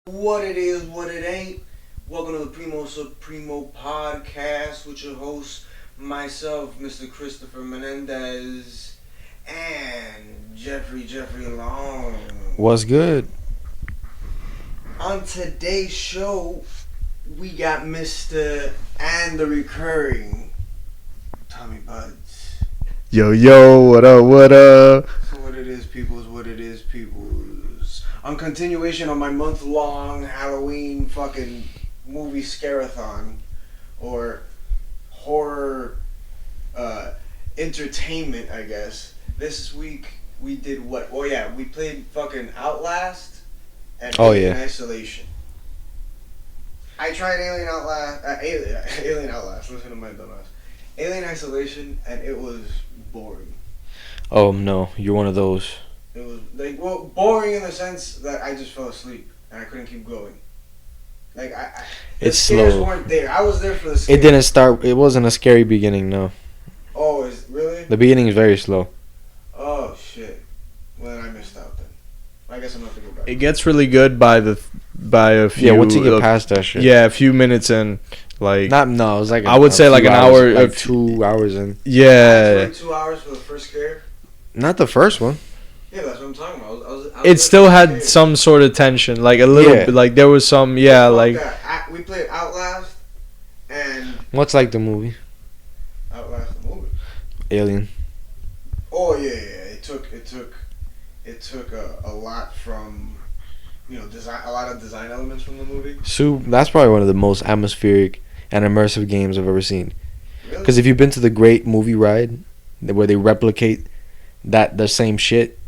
What it is, what it ain't. Welcome to the Primo Suprimo podcast with your host, myself, Mr. Christopher Menendez, and Jeffrey Long. What's good? On today's show, we got Mr. and the recurring Tommy Buds. Yo, what up? So what it is, peoples, what it is, peoples. On continuation on my month-long Halloween fucking movie scarathon, or horror entertainment, I guess. This week we did what? Oh yeah, we played fucking Outlast and Alien Isolation. I tried Alien Outlast. Listen to my dumbass. Alien Isolation, and it was boring. Oh no, you're one of those. It was boring in the sense that I just fell asleep and I couldn't keep going. Like the scares weren't there. I was there for the scares. It didn't start. It wasn't a scary beginning. No. Oh, is really? The beginning is very slow. Oh shit. Well, then I missed out then. I guess I'm gonna have to go back. It gets really good by a few. Yeah, once you get past that shit. Yeah, a few minutes in, like. It was like I would say like an hour, like 2 hours in. Yeah. 2 hours for the first scare. Not the first one. Yeah, that's what I'm talking about. I was It still had some sort of tension, like a little bit. Like there was some, like. We played Outlast, and. What's like the movie? Outlast the movie. Alien. Oh yeah. It took a lot from, design. A lot of design elements from the movie. So that's probably one of the most atmospheric and immersive games I've ever seen. Really? Because if you've been to the Great Movie Ride, where they replicate the same shit,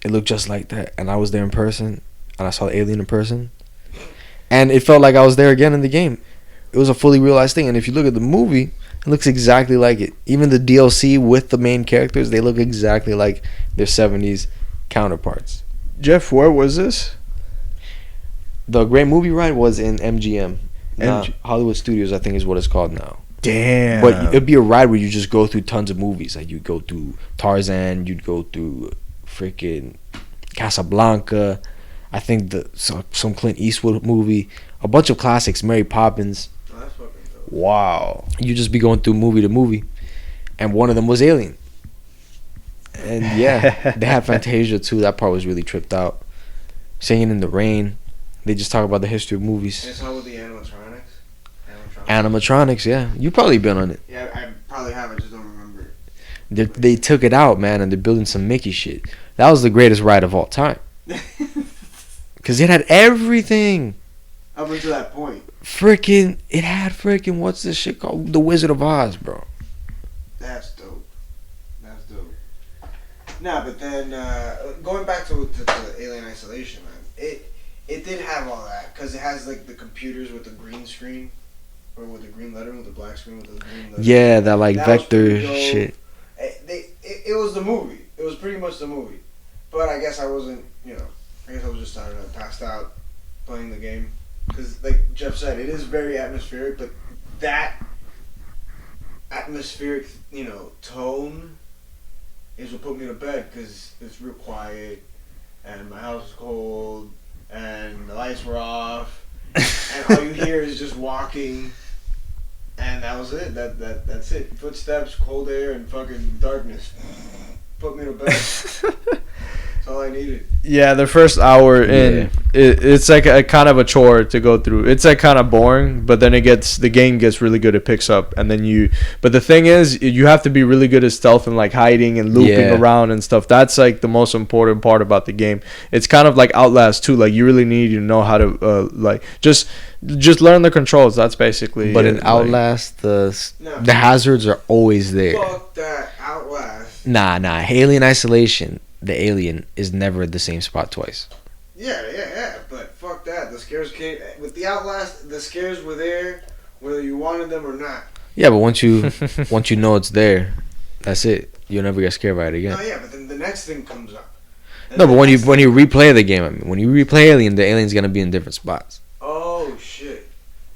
it looked just like that. And I was there in person, and I saw the alien in person, and it felt like I was there again in the game. It was a fully realized thing. And if you look at the movie, it looks exactly like it. Even the DLC with the main characters, they look exactly like their 70s counterparts. Jeff, where was this? The Great Movie Ride was in MGM. Hollywood Studios, I think, is what it's called now. Damn. But it'd be a ride where you just go through tons of movies. Like you'd go through Tarzan, you'd go through freaking Casablanca. I think some Clint Eastwood movie, a bunch of classics, Mary Poppins. Oh, that's fucking dope. Wow. You just be going through movie to movie, and one of them was Alien. And yeah, they had Fantasia too. That part was really tripped out. Singing in the Rain. They just talk about the history of movies. And it's all with the animatronics. Animatronics, yeah. You probably been on it. Yeah, I probably have. I just don't remember. They took it out, man, and they're building some Mickey shit. That was the greatest ride of all time. Because it had everything. Up until that point. It had what's this shit called? The Wizard of Oz, bro. That's dope. Nah, but then, going back to Alien Isolation, man, it did have all that. Because it has, like, the computers with the green screen. Or with the green lettering, with the black screen, with the green lettering. Yeah, that, like, vector shit. It was the movie. It was pretty much the movie. But I guess I wasn't, I guess I was just tired. I passed out playing the game. Because, like Jeff said, it is very atmospheric, but that atmospheric, tone is what put me to bed. Because it's real quiet, and my house is cold, and the lights were off, and all you hear is just walking. And that was it. That's it. Footsteps, cold air, and fucking darkness. Put me to bed. That's all I needed. Yeah, the first hour in, it's like a kind of a chore to go through. It's like kind of boring, but then the game gets really good. It picks up, and then but the thing is, you have to be really good at stealth and like hiding and looping around and stuff. That's like the most important part about the game. It's kind of like Outlast too. Like you really need to know how to like just learn the controls. That's basically. But in Outlast, the hazards are always there. Fuck that Outlast. Nah. Alien Isolation. The alien is never at the same spot twice. Yeah. But fuck that. The scares came with the Outlast. The scares were there, whether you wanted them or not. Yeah, but once you know it's there, that's it. You'll never get scared by it again. Oh yeah, but then the next thing comes up. No, but when you replay the game, when you replay Alien, the alien's gonna be in different spots. Oh shit.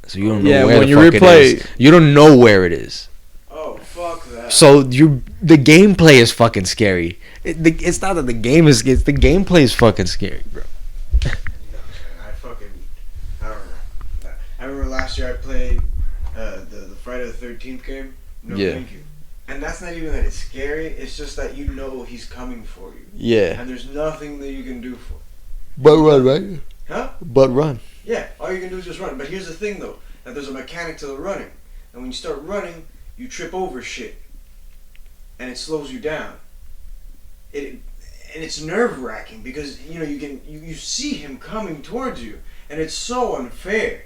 So you don't know where when the you fuck replay, it is. You don't know where it is. Oh fuck that. So the gameplay is fucking scary. It's not that the game is. It's the gameplay is fucking scary, bro. I fucking, I don't know. I remember last year I played the Friday the 13th game. No, Yeah. thank you. And that's not even that it's scary. It's just that you know he's coming for you. Yeah. And there's nothing that you can do for him. But run, right? Huh? But run. Yeah, all you can do is just run. But here's the thing, though, that there's a mechanic to the running. And when you start running, you trip over shit. And it slows you down. And it's nerve-wracking because, you know, you see him coming towards you. And it's so unfair.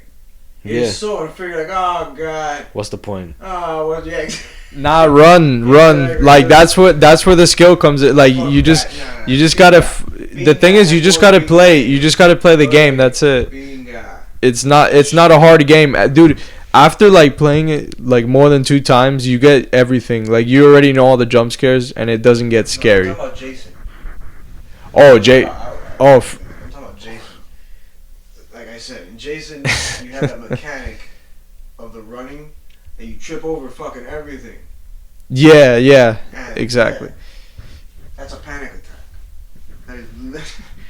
It's so unfair. You're like, oh, God. What's the point? Oh, well, yeah. Nah, run. Like that's where the skill comes in. Like you just gotta. The thing is, you just gotta play. You just gotta play the game. That's it. It's not a hard game, dude. After like playing it like more than 2 times, you get everything. Like you already know all the jump scares, and it doesn't get scary. I'm talking about Jason. Oh, Jay. I'm Oh. talking about Jason. Like I said, in Jason, you have that mechanic of the running, and you trip over fucking everything. Yeah. And Exactly. that's a panic attack. That is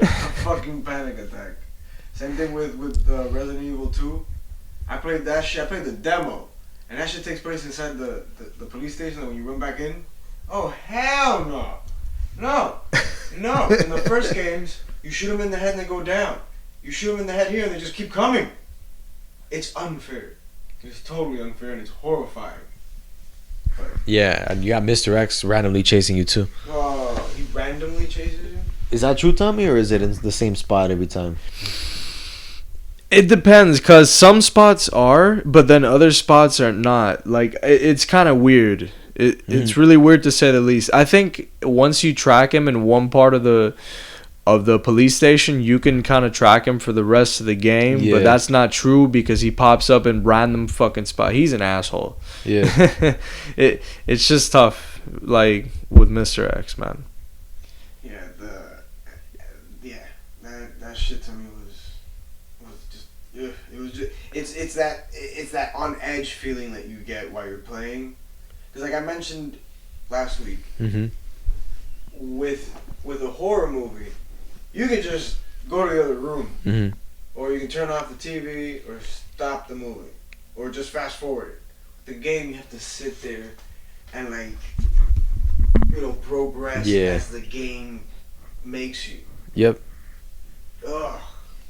a fucking panic attack. Same thing with Resident Evil 2. I played that shit. I played the demo, and that shit takes place inside the police station. And when you run back in, oh hell no. In the first games, you shoot them in the head and they go down. You shoot them in the head here and they just keep coming. It's unfair. It's totally unfair and it's horrifying. But, Yeah, and you got Mr. X randomly chasing you too. oh, he randomly chases you? Is that true, Tommy, or is it in the same spot every time? It depends, cause some spots are, but then other spots are not. Like it's kind of weird. It's really weird to say the least. I think once you track him in one part of the police station, you can kind of track him for the rest of the game. Yeah. But that's not true because he pops up in random fucking spot. He's an asshole. Yeah. It's just tough, like with Mr. X, man. Yeah, that shit to me was just ugh. It was just it's that on edge feeling that you get while you're playing. Because like I mentioned last week, with a horror movie, you can just go to the other room, or you can turn off the TV, or stop the movie, or just fast forward it. The game, you have to sit there and like, you know, progress as the game makes you. Yep. Ugh,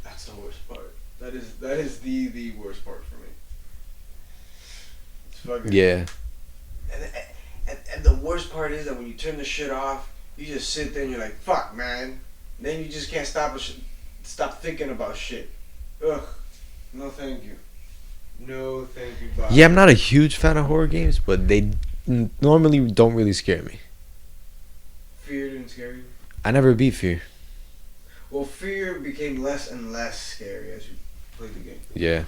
that's the worst part. That is the worst part for me. It's fucking And the worst part is that when you turn the shit off, you just sit there and you're like, fuck, man. And then you just can't stop thinking about shit. Ugh. No thank you. No thank you, bye. Yeah, I'm not a huge fan of horror games, but they normally don't really scare me. Fear didn't scare you? I never beat Fear. Well, Fear became less and less scary as you played the game. Yeah.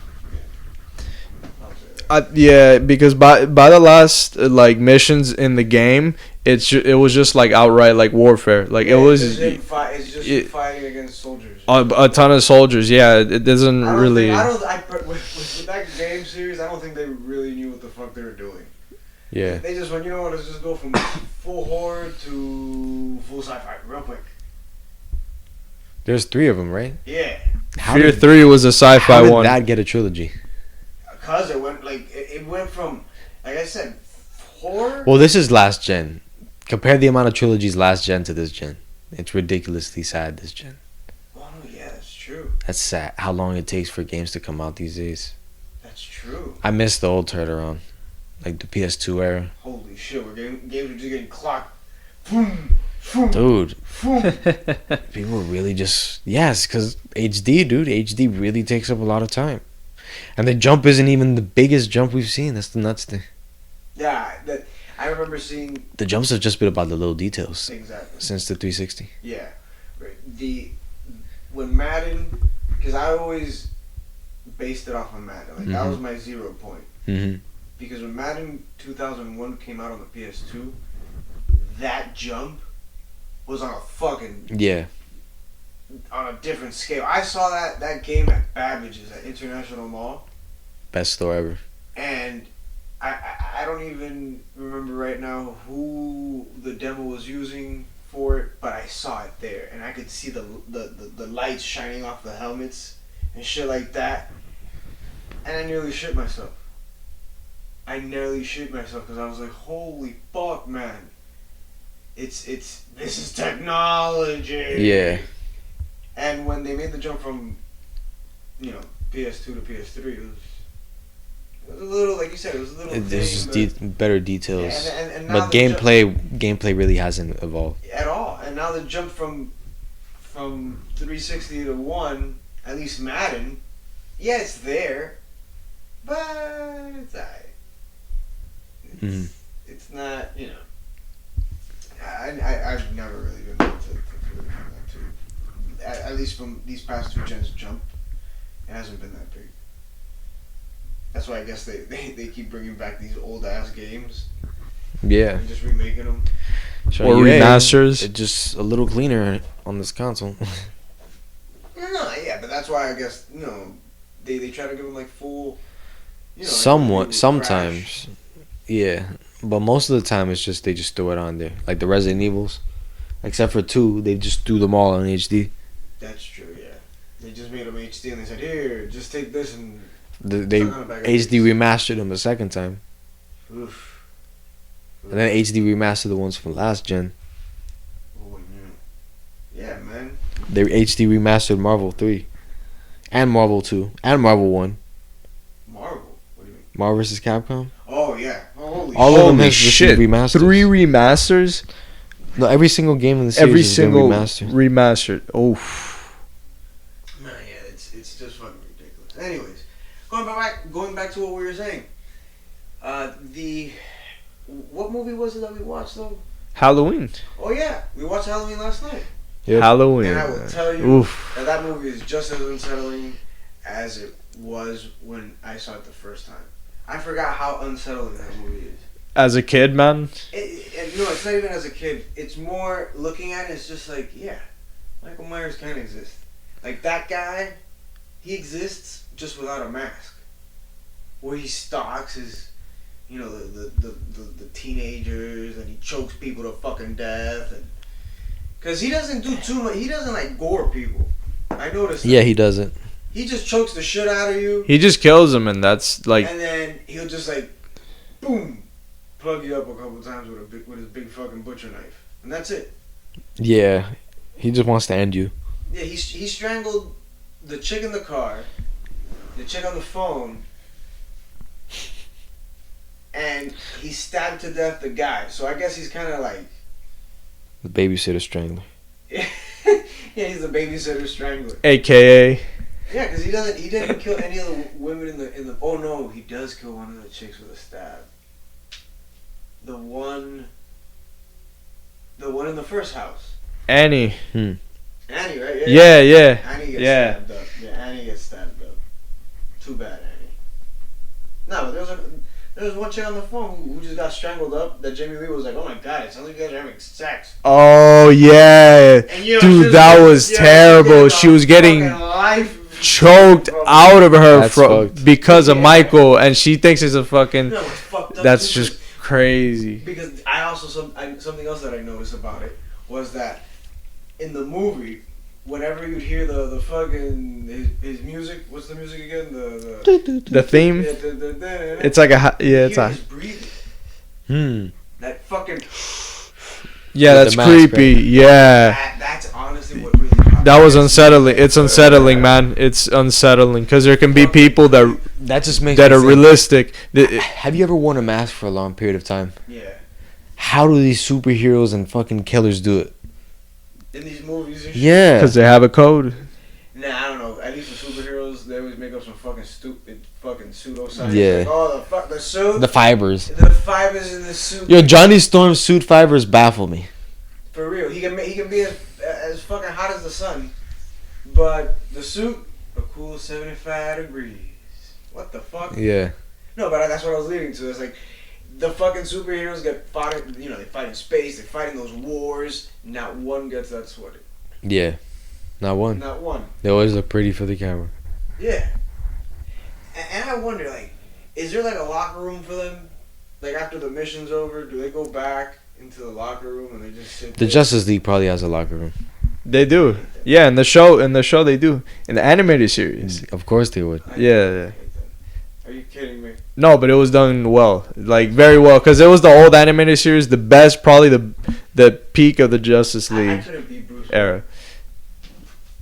I'll say that. Yeah, because by the last like missions in the game, it was just like outright like warfare. Like Yeah, it was it's just fighting against soldiers. a ton of soldiers. Yeah, it doesn't really. With that game series, I don't think they really knew what the fuck they were doing. Yeah. They just went, you know what, let's just go from full horror to full sci-fi real quick. There's 3 of them, right? Yeah. Fear 3 was a sci-fi How did one. that get a trilogy? Because it went from, like I said, horror. Well, this is last gen. Compare the amount of trilogies last gen to this gen. It's ridiculously sad this gen. Oh, yeah, that's true. That's sad. How long it takes for games to come out these days. That's true. I miss the old turnaround, like the PS2 era. Holy shit, games were just getting clocked. Boom, boom, Dude, boom. people really just because HD, dude. HD really takes up a lot of time, and the jump isn't even the biggest jump we've seen. That's the nuts thing. Yeah, I remember seeing. The jumps have just been about the little details Exactly. since the 360. Yeah, right. When Madden, because I always based it off of Madden. Like that was my 0 point. Because when Madden 2001 came out on the PS2, that jump was on a fucking on a different scale. I saw that game at Babbage's at International Mall, Best store ever. and I don't even remember right now who the demo was using for it, but I saw it there, and I could see the lights shining off the helmets, and shit like that. And I nearly shit myself. Because I was like, holy fuck, man. This is technology. Yeah. And when they made the jump from, PS2 to PS3, it was a little, like you said, it was a little. There's just better details. Yeah, and now but gameplay really hasn't evolved at all. And now the jump from 360 to 1, at least Madden, yeah, it's there, but it's alright. It's not, I've never really been able to really find that too. At least from these past 2 gens jump, it hasn't been that big. That's why I guess they keep bringing back these old ass games. Yeah. And just remaking them. Or remasters. It's just a little cleaner on this console. No, yeah, but that's why I guess they try to give them like full. Somewhat, sometimes. Yeah, but most of the time it's just they just throw it on there, like the Resident Evils, except for 2, they just threw them all on HD. That's true. Yeah, they just made them HD and they said, "Here, just take this and." They HD remastered them the second time. Oof. And then HD remastered the ones from last gen. Oh yeah, man. They HD remastered Marvel 3, and Marvel 2, and Marvel 1. Marvel? What do you mean? Marvel vs. Capcom. Oh yeah. Holy All of them Holy has shit. remasters. 3 remasters? No, every single game in the series Every has single been remastered. remastered. Oh. Man, yeah, it's just fucking ridiculous. Anyways, going back to what we were saying. What movie was it that we watched though? Halloween. Oh yeah, we watched Halloween last night. Yep. Halloween. And I will tell you Oof. that movie is just as unsettling as it was when I saw it the first time. I forgot how unsettling that movie is. As a kid, man. No, it's not even as a kid. It's more looking at it. It's just like, yeah, Michael Myers can exist. Like that guy, he exists just without a mask. Where he stalks his, the teenagers and he chokes people to fucking death and. Cause he doesn't do too much. He doesn't like gore people. I noticed. Yeah, he doesn't. He just chokes the shit out of you. He just kills them, and that's like. And then he'll just like, boom, plug you up a couple times with his big fucking butcher knife, and that's it. Yeah, he just wants to end you. Yeah, he strangled the chick in the car, the chick on the phone, and he stabbed to death the guy. So I guess he's kind of like. The babysitter strangler. Yeah, he's the babysitter strangler. AKA. Yeah, because he didn't kill any of the women in the. Oh no, he does kill one of the chicks with a stab. The one in the first house. Annie. Annie, right? Yeah. Annie gets stabbed up. Yeah, Annie gets stabbed up. Too bad, Annie. No, but there was one chick on the phone who just got strangled up that Jamie Lee was like, oh my god, it sounds like you guys are having sex. Oh, yeah. And, dude, that was terrible. She was getting choked out of her because of Michael, and she thinks it's a fucking. No, it's fucked up. That's just crazy. Because I also something else that I noticed about it was that in the movie, whenever you'd hear the fucking his music, what's the music again? The theme. It's like it's a. Breathing. That fucking. Yeah, that's creepy. Right? Yeah. That's honestly what really. That was unsettling. It's unsettling, man. It's unsettling because there can be people that just makes that are realistic. Have you ever worn a mask for a long period of time? Yeah. How do these superheroes and fucking killers do it? In these movies and shit? Yeah. Because they have a code. Nah, I don't know. At least the superheroes, they always make up some fucking stupid fucking pseudoscience. Yeah. Like, the suit. The fibers. The fibers in the suit. Yo, Johnny Storm's suit fibers baffle me. For real. He can be as fucking hot as the sun. But the suit, a cool 75 degrees. What the fuck? Yeah. No, but that's what I was leading to. It's like, the fucking superheroes get fought, they fight in space, they fight in those wars, not one gets that sweaty. Yeah. Not one. Not one. They always look pretty for the camera. Yeah. And I wonder, like, is there like a locker room for them? Like, after the mission's over, do they go back into the locker room and they just sit The there? Justice League probably has a locker room. They do. Yeah, in the show they do. In the animated series. Of course they would. Yeah. Are you kidding me? No, but it was done well. Like, very well. Because it was the old animated series. The best, probably the peak of the Justice I League couldn't beat Bruce Wayne. era.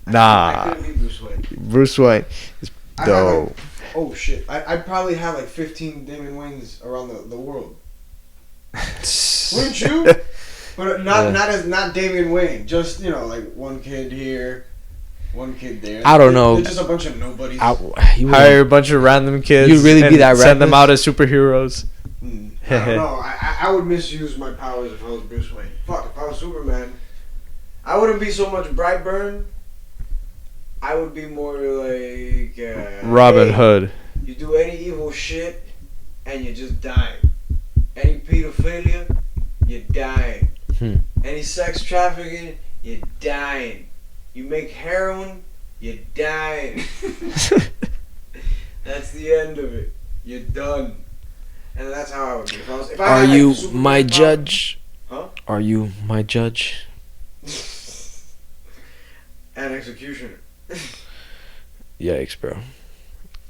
I Nah. couldn't beat Bruce Wayne. Bruce Wayne is I had, dope. like, oh shit! I'd probably have like 15 Damian Waynes around the world. Wouldn't you? But not Damian Wayne. Just like one kid here, one kid there. I don't know. They're just a bunch of nobodies. Hire a bunch of random kids. You'd really be and that send them reckless? out as superheroes. I don't know. I would misuse my powers if I was Bruce Wayne. Fuck, if I was Superman, I wouldn't be so much Brightburn. I would be more like Robin hey, Hood. You do any evil shit, and you just die. Any pedophilia, you're dying. Any sex trafficking, you're dying. You make heroin, you're dying. That's the end of it. You're done. And that's how I would be. If I Are had, like, you Superman my powers- judge? Huh? Are you my judge? And executioner. Yikes, bro.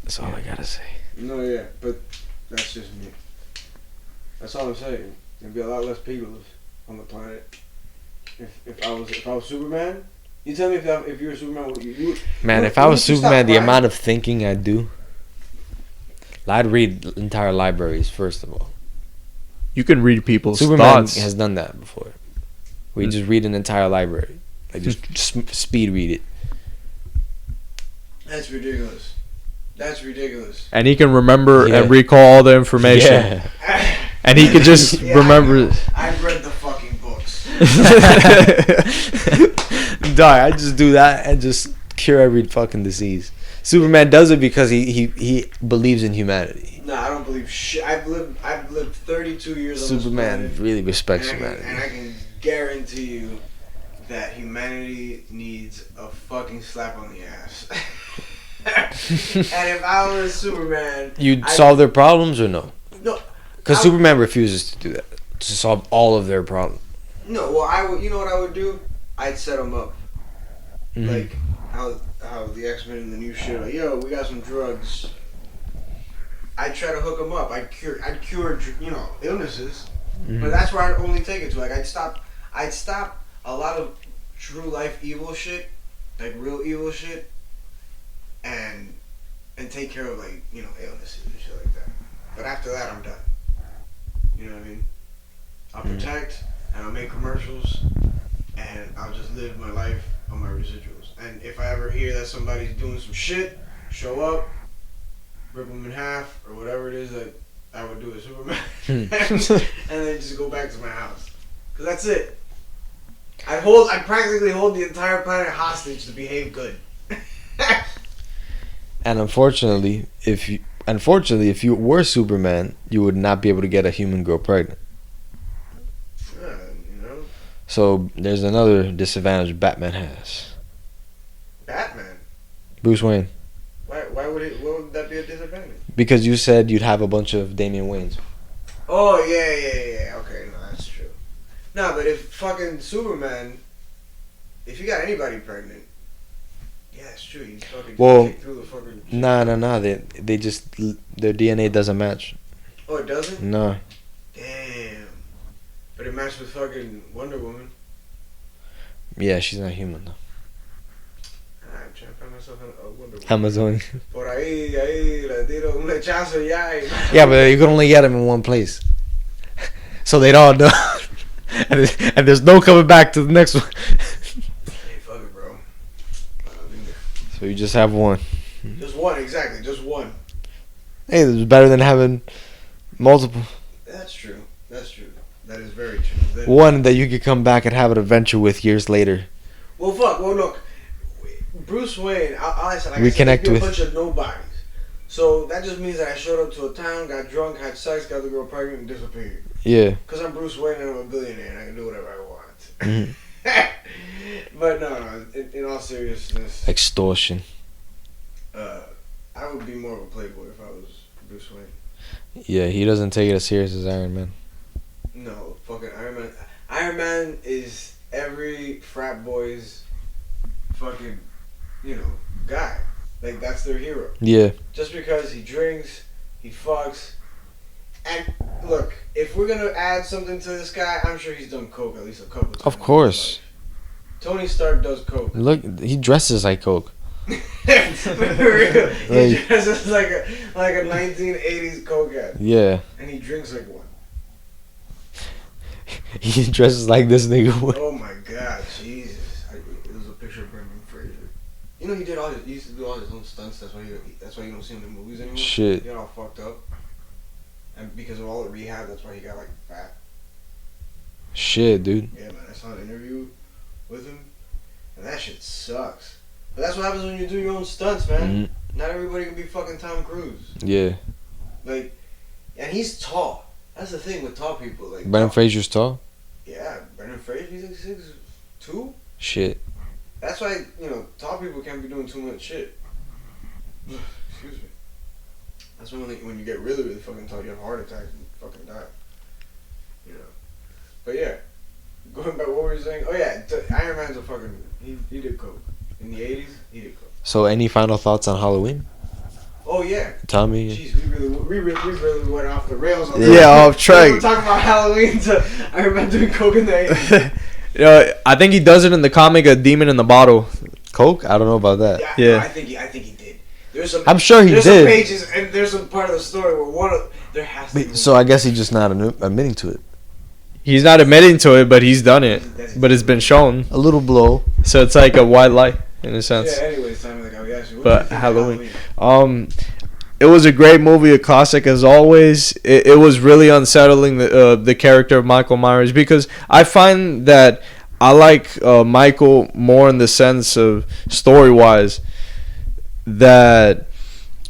That's all I gotta say. No, yeah, but that's just me. That's all I'm saying. There'd be a lot less people on the planet. If I was Superman, you tell me if you were Superman, what you would. Man, if I was Superman, the amount of thinking I'd do, I'd read entire libraries first of all. You can read people's Superman thoughts. has done that before. We just read an entire library, like just speed read it. That's ridiculous. That's ridiculous. And he can remember Yeah. and recall all the information. Yeah. And he can just Yeah, remember. I've read the fucking books. Die. I just do that and just cure every fucking disease. Superman does it because he believes in humanity. Nah, I don't believe shit. I've lived 32 years on this Superman planet, really respects and humanity. I can guarantee you that humanity needs a fucking slap on the ass. And if I was Superman, You'd solve their problems or no? No. Because Superman refuses to do that. To solve all of their problems. No, well, I would. You know what I would do? I'd set them up. Mhm. Like how the X-Men in the new shit, like, yo, we got some drugs. I'd try to hook them up. I'd cure illnesses. Mhm. But that's where I'd only take it to. Like, I'd stop a lot of true life evil shit, like real evil shit, and take care of, like, illnesses and shit like that. But after that, I'm done. You know what I mean? I'll protect, and I'll make commercials, and I'll just live my life on my residuals. And if I ever hear that somebody's doing some shit, show up, rip them in half, or whatever it is that I would do as Superman, and then just go back to my house. Because that's it. I practically hold the entire planet hostage to behave good. And unfortunately, if you were Superman, you would not be able to get a human girl pregnant. So there's another disadvantage Batman has. Batman? Bruce Wayne. Why would that be a disadvantage? Because you said you'd have a bunch of Damian Waynes. Oh, yeah. Okay, no, that's true. No, but if fucking Superman, if you got anybody pregnant, yeah, it's true. You fucking kick through the fucking... Nah. They just, their DNA doesn't match. Oh, it doesn't? No. Damn. But it matched with fucking Wonder Woman. Yeah, she's not human though. I'm trying to find myself a Wonder Woman. Amazon. Por ahí, le tiro un lechazo ya. Yeah, but you can only get them in one place. So they don't know. and there's no coming back to the next one. Hey, fuck it, bro. So you just have one. Just one, exactly. Just one. Hey, it's better than having multiple. That's true. That is very true. One that you could come back and have an adventure with years later. Well, fuck. Well, look. Bruce Wayne, I said, Reconnect a with bunch of nobodies. So that just means that I showed up to a town, got drunk, had sex, got the girl pregnant, and disappeared. Yeah. Because I'm Bruce Wayne and I'm a billionaire and I can do whatever I want. Mm-hmm. But no, in all seriousness, Extortion. I would be more of a playboy if I was Bruce Wayne. Yeah, he doesn't take it as serious as Iron Man. No, fucking Iron Man. Iron Man is every frat boy's fucking, guy. Like, that's their hero. Yeah. Just because he drinks, he fucks. And look, if we're gonna add something to this guy, I'm sure he's done coke at least a couple times. Of course. Tony Stark does coke. Look, he dresses like coke. For real. He dresses like a 1980s coke head. Yeah. And he drinks like one. He dresses like this nigga. Oh my god, Jesus! It was a picture of Brendan Fraser. You know he used to do all his own stunts. That's why you don't see him in movies anymore. Shit. He got all fucked up, and because of all the rehab, that's why he got like fat. Shit, dude. Yeah, man. I saw an interview with him, and that shit sucks. But that's what happens when you do your own stunts, man. Mm-hmm. Not everybody can be fucking Tom Cruise. Yeah. Like, and he's tall. That's the thing with tall people. Like Brendan Fraser's tall? Yeah, Brendan Fraser, he's like 6'2". Shit. That's why, tall people can't be doing too much shit. Excuse me. That's when you get really, really fucking tall, you have heart attacks and fucking die. But yeah, going back, what were you saying? Oh yeah, Iron Man's a fucking, he did coke. In the 80s, he did coke. So any final thoughts on Halloween? Oh yeah. Tommy? Jeez, we really went off the rails on Yeah, off track. We were talking about Halloween to Iron Man doing coke in the 80s. I think he does it in the comic A Demon in the Bottle. Coke? I don't know about that. Yeah. Yeah. No, I think he did. I'm sure he there's did. Some pages and there's some part of the story where there has to be. So I guess he's just not admitting to it. He's not admitting to it, but he's done it. But it's been shown. A little blow. So it's like a white lie in a sense. Yeah. Anyways, time like what But do you think of Halloween. It was a great movie, a classic as always. It was really unsettling, the character of Michael Myers, because I find that I like Michael more in the sense of story-wise. That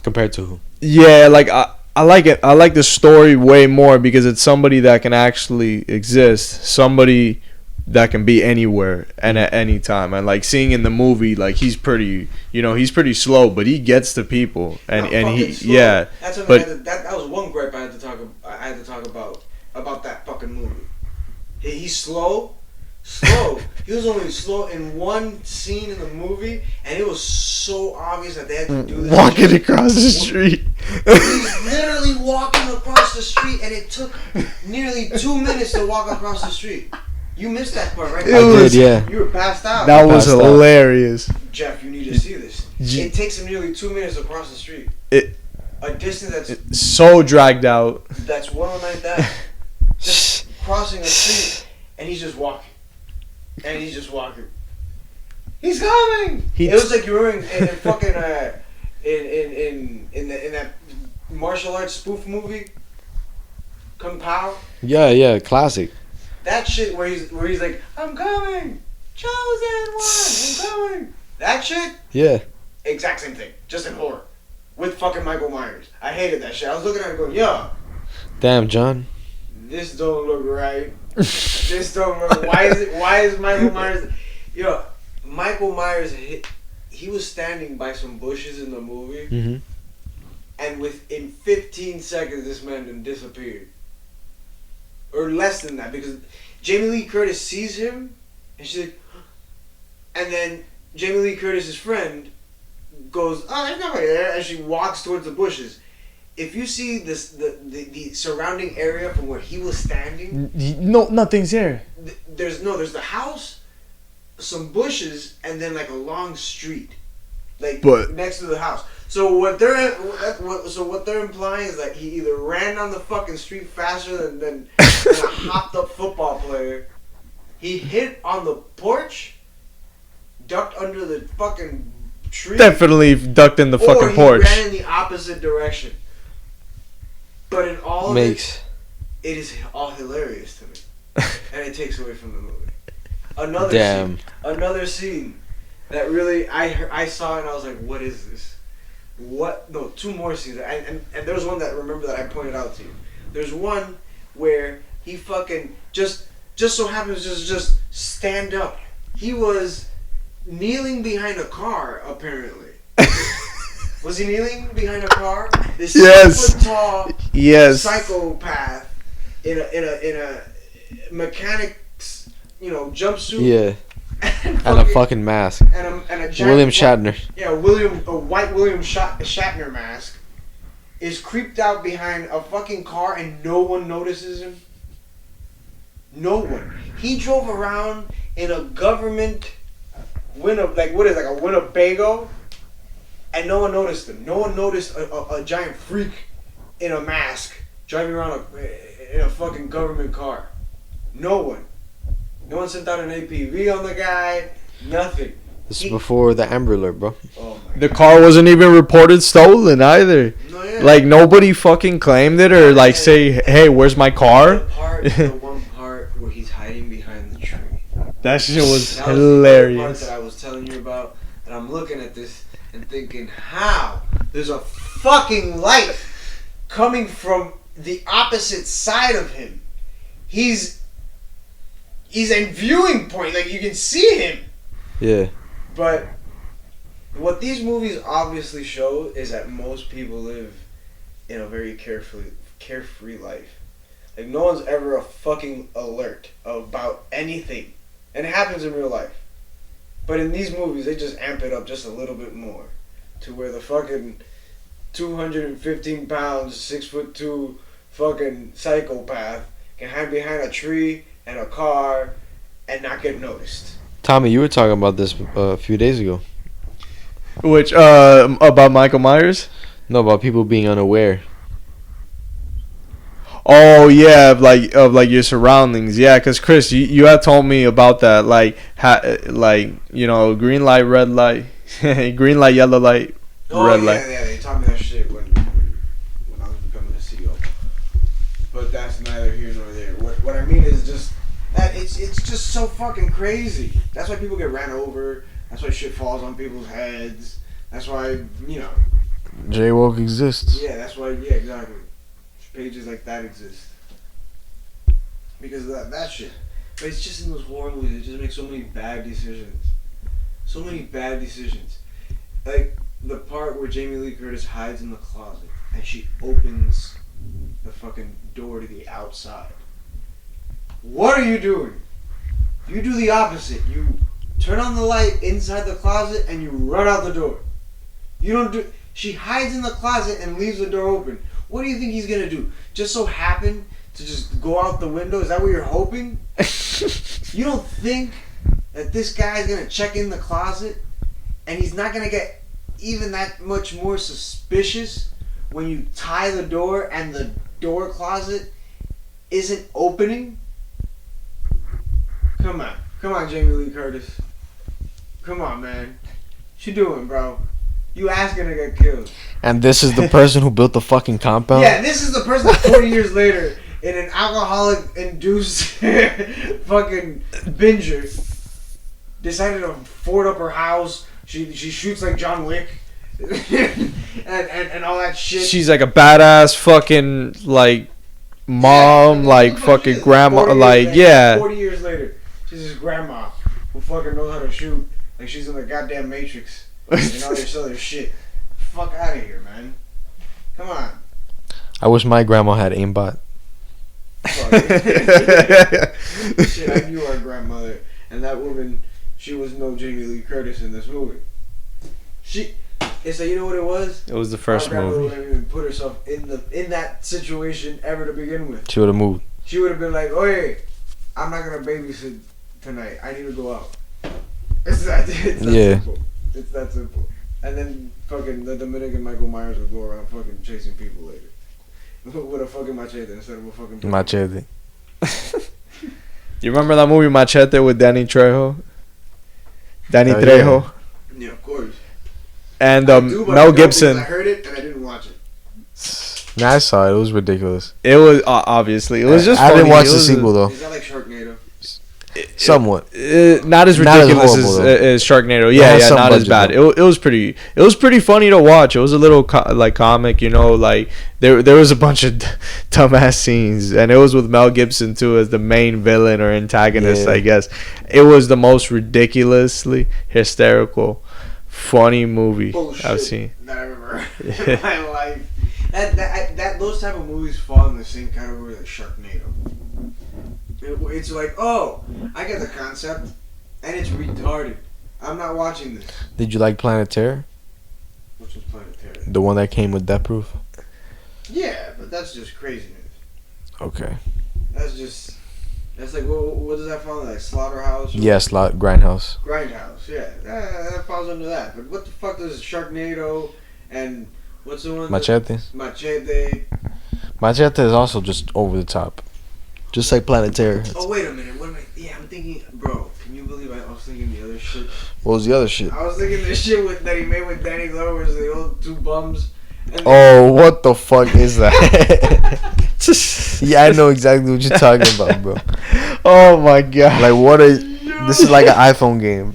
compared to who? Yeah, like I like it. I like the story way more because it's somebody that can actually exist, somebody that can be anywhere and at any time. And like seeing in the movie, like he's pretty slow, but he gets to people, and he slow. Yeah. That's what but that was one gripe I had to talk about that fucking movie. He's slow. He was only slow in one scene in the movie, and it was so obvious that they had to do this. Walking across the street. He's literally walking across the street, and it took nearly 2 minutes to walk across the street. You missed that part, right? I did, yeah. You were passed out. That was hilarious. Jeff, you need to see this. It takes him nearly 2 minutes to cross the street. A distance that's so dragged out. That's well like that. Just crossing a street, and he's just walking. He's coming. It was like you were in fucking in that martial arts spoof movie, Kung Pao. Yeah, classic. That shit where he's like, I'm coming, chosen one, I'm coming. That shit. Yeah. Exact same thing, just in horror, with fucking Michael Myers. I hated that shit. I was looking at it going, yo. Damn, John. This don't look right. This don't look. Why is Michael Myers? Yo, Michael Myers. He was standing by some bushes in the movie, Mm-hmm. and within 15 seconds, this man then disappeared, or less than that, because Jamie Lee Curtis sees him, and she's like, and then Jamie Lee Curtis's friend goes, "Oh, there's nobody there," and she walks towards the bushes. If you see the surrounding area from where he was standing, no, nothing's there. There's the house, some bushes, and then like a long street, like next to the house. So what they're implying is that he either ran down the fucking street faster than a hopped up football player. He hit on the porch, ducked under the fucking tree. Definitely ducked in the fucking porch. Or he ran in the opposite direction. But in all of it is all hilarious to me, and it takes away from the movie. Another scene that really I saw and I was like, what is this? What? No, two more scenes, and there's one that I pointed out to you. There's one where he fucking just so happens to just stand up. He was kneeling behind a car apparently. Was he kneeling behind a car? This 6 foot tall psychopath in a mechanic's jumpsuit. Yeah. And And a fucking mask. And a giant William Shatner. Yeah, a white William Shatner mask is creeped out behind a fucking car and no one notices him. No one. He drove around in a government a Winnebago, and no one noticed him. No one noticed a giant freak in a mask driving around in a fucking government car. No one. No one sent out an APV on the guy. Nothing. This is before the Amber Alert, bro. Oh The car wasn't even reported stolen either. No, yeah. Like nobody fucking claimed it or like say, hey, where's my car? The one part where he's hiding behind the tree. That shit was That was the hilarious. part that I was telling you about, and I'm looking at this and thinking, how? There's a fucking light coming from the opposite side of him. He's in viewing point, like you can see him. Yeah. But what these movies obviously show is that most people live in a very carefree life. Like no one's ever a fucking alert about anything. And it happens in real life. But in these movies, they just amp it up just a little bit more. To where the fucking 215 pounds, 6'2" fucking psychopath can hide behind a tree and a car and not get noticed. Tommy, you were talking about this a few days ago. Which about Michael Myers? No, about people being unaware. Oh yeah, of like your surroundings. Yeah, cause Chris, you had told me about that. Like green light, red light, green light, yellow light, red light. Yeah, they taught me that shit when I was becoming a CEO. But that's neither here nor there. What I mean is just that it's just so fucking crazy. That's why people get ran over. That's why shit falls on people's heads. That's why Jaywalk exists. Yeah, that's why. Yeah, exactly. Pages like that exist because of that shit. But it's just in those horror movies. It just makes so many bad decisions. So many bad decisions. Like the part where Jamie Lee Curtis hides in the closet and she opens the fucking door to the outside. What are you doing? You do the opposite. You turn on the light inside the closet and you run out the door. You don't do. She hides in the closet and leaves the door open. What do you think he's gonna do? Just so happen to just go out the window? Is that what you're hoping? You don't think that this guy's gonna check in the closet and he's not gonna get even that much more suspicious when you tie the door and the door closet isn't opening? Come on, Jamie Lee Curtis. Come on, man. What you doing, bro? You asking to get killed. And this is the person who built the fucking compound? Yeah, this is the person that 40 years later, in an alcoholic-induced fucking binger, decided to fort up her house. She shoots like John Wick. and all that shit. She's like a badass fucking like mom, like fucking grandma, like yeah. 40 years later, she's his grandma who fucking knows how to shoot. Like she's in the goddamn Matrix. And all this other shit. Fuck out of here, man. Come on. I wish my grandma had aimbot. Shit, I knew our grandmother, and that woman, she was no Jamie Lee Curtis in this movie. It's like, you know what it was? It was the first our grandmother movie. wouldn't even put herself in that situation ever to begin with. She would have moved. She would have been like, "Oh, hey, I'm not gonna babysit tonight. I need to go out." It's that simple. It's that simple. And then fucking the Dominican Michael Myers would go around fucking chasing people later. With a fucking machete instead of a fucking... Machete. You remember that movie Machete with Danny Trejo? Danny Oh, Trejo. Yeah, of course. And I do, but I Mel don't Gibson. because I heard it and I didn't watch it. Nah, I saw it. It was ridiculous. It was obviously. It was just. I didn't funny. watch It the was- sequel though. Is that like Sharknado? Somewhat. Not as Not as ridiculous horrible, as, though. as Sharknado. It Yeah, has yeah, some not as budget, bad. though. It was pretty. It was pretty funny to watch. It was a little like comic, you know. Like there was a bunch of dumbass scenes, and it was with Mel Gibson too as the main villain or antagonist. Yeah. I guess it was the most ridiculously hysterical, funny movie Bullshit I've seen. that I've ever heard in my life. That those type of movies fall in the same category like Sharknado. It's like, oh, I get the concept. and it's retarded. I'm not watching this. Did you like Planet Terror? Which was Planet Terror? The one that came with Death Proof? Yeah, but that's just craziness. Okay. That's like, what does that fall under? Like Slaughterhouse? Or Yes, Grindhouse. Grindhouse, yeah. That falls under that. But what the fuck does Sharknado and what's the one? Machete. Machete. Machete is also just over the top. Just like Planet Terror. Oh, wait a minute. What am I? Yeah, I'm thinking, bro, can you believe I was thinking the other shit? What was the other shit? I was thinking the shit that he made with Danny Glover was the old two bums. And Oh, what the fuck is that? Yeah, I know exactly what you're talking about, bro. Oh my god. Like, what a... This is like an iPhone game.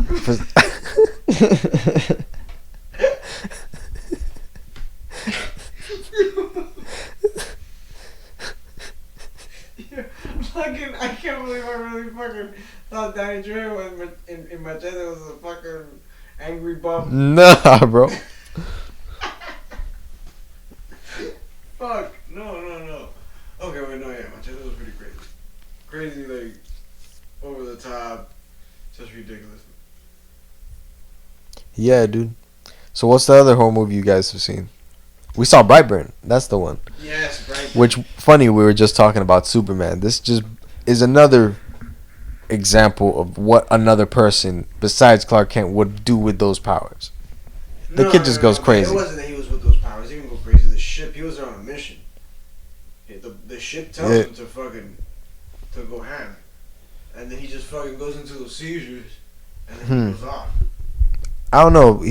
Fucking, I can't believe I really fucking thought Danny Trejo was in Machete was a fucking angry bum. Nah, bro. Fuck. No. Okay, wait, no, yeah, Machete was pretty crazy. Crazy, like, over the top, just ridiculous. Yeah, dude. So what's the other horror movie you guys have seen? We saw Brightburn. That's the one. Yes, right. Which, funny, we were just talking about Superman. This just is another example of what another person besides Clark Kent would do with those powers. The kid just goes crazy. It wasn't that he was with those powers. He didn't go crazy. The ship, he was on a mission. The ship tells him to fucking to go ham, and then he just fucking goes into those seizures, and then he goes off. I don't know.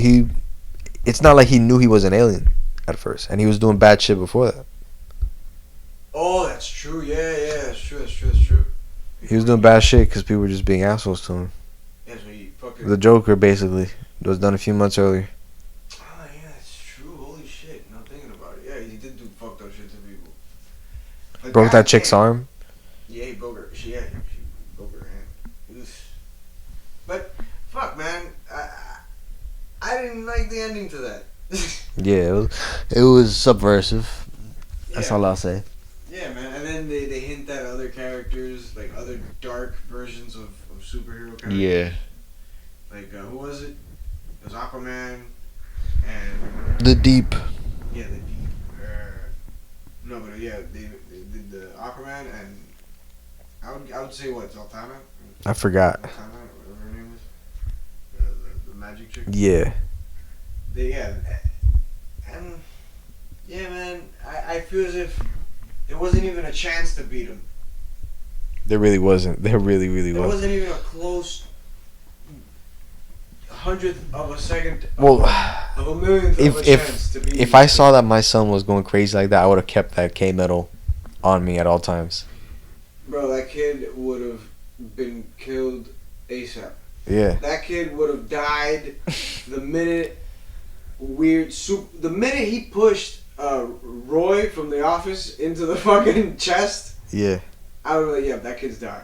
It's not like he knew he was an alien at first, and he was doing bad shit before that. Oh, that's true. Yeah, that's true. He was doing bad shit because people were just being assholes to him. Yeah, so he fucking. The Joker, basically, was done a few months earlier. Oh yeah, that's true. Holy shit! Not thinking about it. Yeah, he did do fucked up shit to people. But Broke that chick's arm. Yeah, he broke her. She broke her hand. But fuck, man, I didn't like the ending to that. Yeah, it was subversive. That's all I'll say. Yeah, man. And then they hint at other characters, like other dark versions of superhero characters. Yeah. Like, who was it? It was Aquaman and... The Deep. Yeah, the Deep. No, but yeah, they did the Aquaman and... I would say what? Zatanna? I forgot. Zatanna, whatever her name is. The magic chick. Yeah. And... Yeah, man. I feel as if there wasn't even a chance to beat him. There really wasn't. There really There wasn't. wasn't even a close 100th of a second Well, of a millionth of a chance to beat him. if I saw that my son was going crazy like that, I would have kept that K metal on me at all times. Bro, that kid would have been killed ASAP. Yeah. That kid would have died the minute the minute he pushed Roy from The Office into the fucking chest. Yeah. I would be like, yeah, that kid's dying.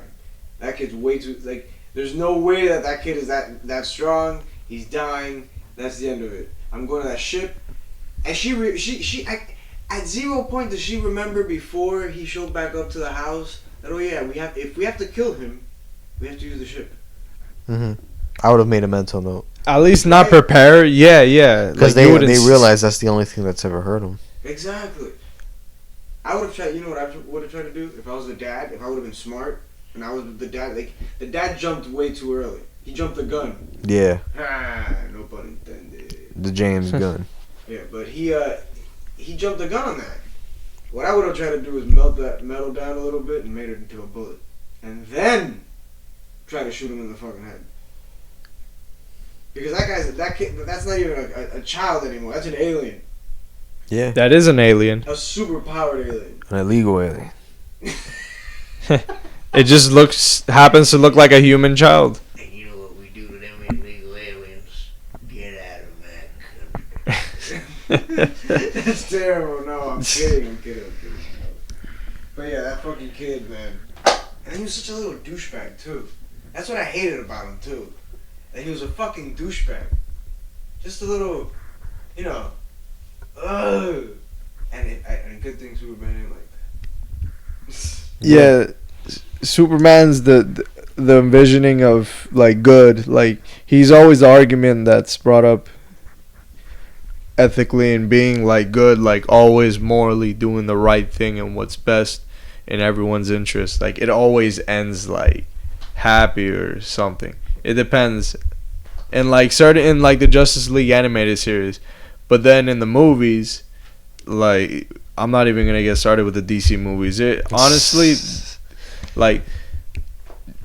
That kid's way too, like, there's no way that kid is that strong. He's dying. That's the end of it. I'm going to that ship. And she at 0 point does she remember before he showed back up to the house that, oh yeah, if we have to kill him, we have to use the ship. I would have made a mental note. At least not prepare. Yeah. Because they realize that's the only thing that's ever hurt him. Exactly. I would have tried, you know what I would have tried to do? If I was the dad, if I would have been smart, and I was the dad, like, the dad jumped way too early. He jumped the gun. Yeah. No pun intended. The James gun. Yeah, but he jumped the gun on that. What I would have tried to do is melt that metal down a little bit and made it into a bullet. And then try to shoot him in the fucking head. Because that kid, that's not even a child anymore. That's an alien. Yeah. That is an alien. A super powered alien. An illegal alien. It just happens to look like a human child. And you know what we do to them illegal aliens? Get out of my country. That's terrible. No, I'm kidding. But yeah, that fucking kid, man. And he was such a little douchebag, too. That's what I hated about him, too. That he was a fucking douchebag. Just a little, you know, and good thing Superman ain't like that. Yeah, Superman's the the envisioning of like good. Like he's always the argument that's brought up ethically and being like good, like always morally doing the right thing and what's best in everyone's interest. Like it always ends like happy or something. It depends. And like certain in like the Justice League animated series, but then in the movies, like I'm not even gonna get started with the DC movies. It honestly, like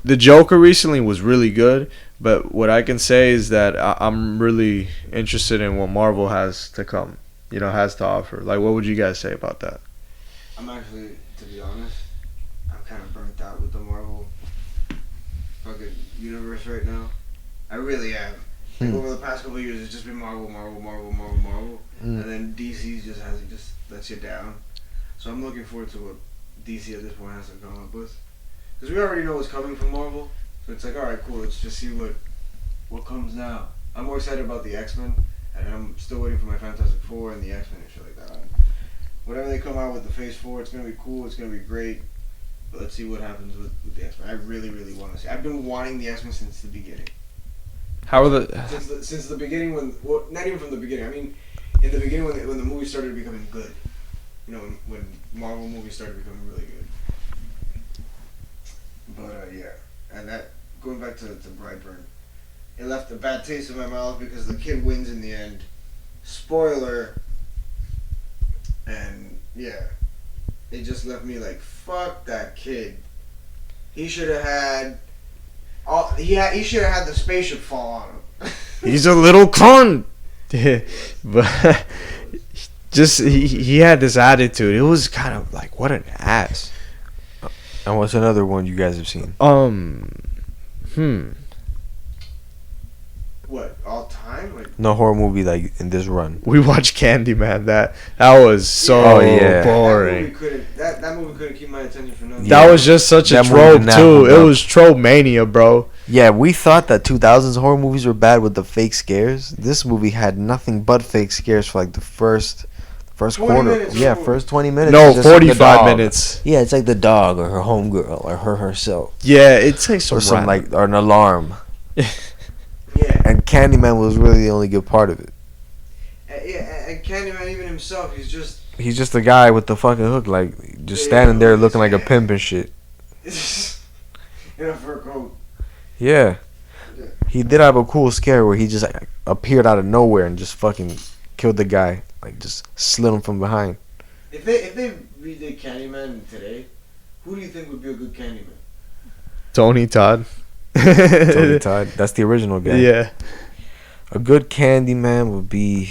the Joker recently was really good, but what I can say is that I'm really interested in what Marvel has to come. You know, has to offer. Like, what would you guys say about that? I'm actually, to be honest, I'm kind of burnt out with the Marvel fucking universe right now. I really am. Like over the past couple of years, it's just been Marvel, and then DC just lets you down. So I'm looking forward to what DC at this point has to come up with, because we already know what's coming from Marvel. So it's like, all right, cool. Let's just see what comes now. I'm more excited about the X-Men, and I'm still waiting for my Fantastic Four and the X-Men and shit like that. Whatever they come out with the Phase 4, it's gonna be cool. It's gonna be great. But let's see what happens with the X-Men. I really, really want to see. I've been wanting the X-Men since the beginning. How are the Since the beginning, well, not even from the beginning. I mean, in the beginning when the movie started becoming good. You know, when Marvel movies started becoming really good. But yeah, and that going back to Brightburn, it left a bad taste in my mouth because the kid wins in the end. Spoiler. And yeah, it just left me like, fuck that kid. He should have had. He should have had the spaceship fall on him. He's a little cunt. But just he had this attitude. It was kind of like, what an ass. And what's another one you guys have seen? What, all time? Like, No horror movie like in this run. We watched Candyman. That was so boring. That movie couldn't keep my attention for nothing. That was just such a That movie trope did not too. hold It up. was trope mania, bro. Yeah, we thought that 2000s horror movies were bad with the fake scares. This movie had nothing but fake scares for like the first 20 quarter. minutes Yeah, or- first 20 minutes. No, it's just like the 45 dog. minutes. Yeah, it's like the dog or her homegirl or her herself Yeah, it's like some or some random- like or an alarm. Yeah. And Candyman was really the only good part of it. Yeah, and Candyman even himself, he's He's just a guy with the fucking hook, like just standing there looking like a pimp and shit. in a fur coat. Yeah. He did have a cool scare where he just like, appeared out of nowhere and just fucking killed the guy, like just slit him from behind. If they redid Candyman today, who do you think would be a good Candyman? Tony Todd. Tony Todd, that's the original guy. Yeah. A good Candyman would be.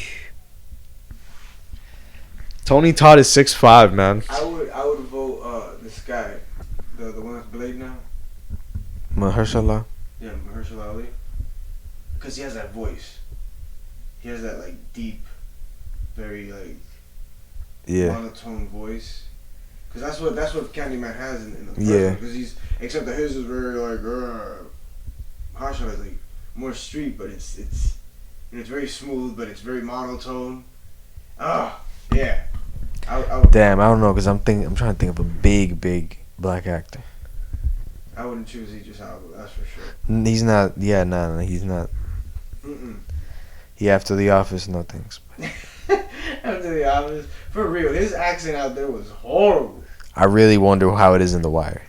Tony Todd is 6'5", man. I would vote this guy, the one that's Blade now. Mahershala. Yeah, Mahershala Ali. Because he has that voice. He has that like deep, very like monotone voice. Because that's what Candyman has in the first one. Because except that his is very like Mahershala is like more street, but it's very smooth, but it's very monotone. Yeah. Damn, I don't know, cause I'm trying to think of a big black actor. I wouldn't choose Idris Elba, that's for sure. He's not. Yeah, no, he's not. He after The Office, no thanks. After The Office, for real, his accent out there was horrible. I really wonder how it is in The Wire.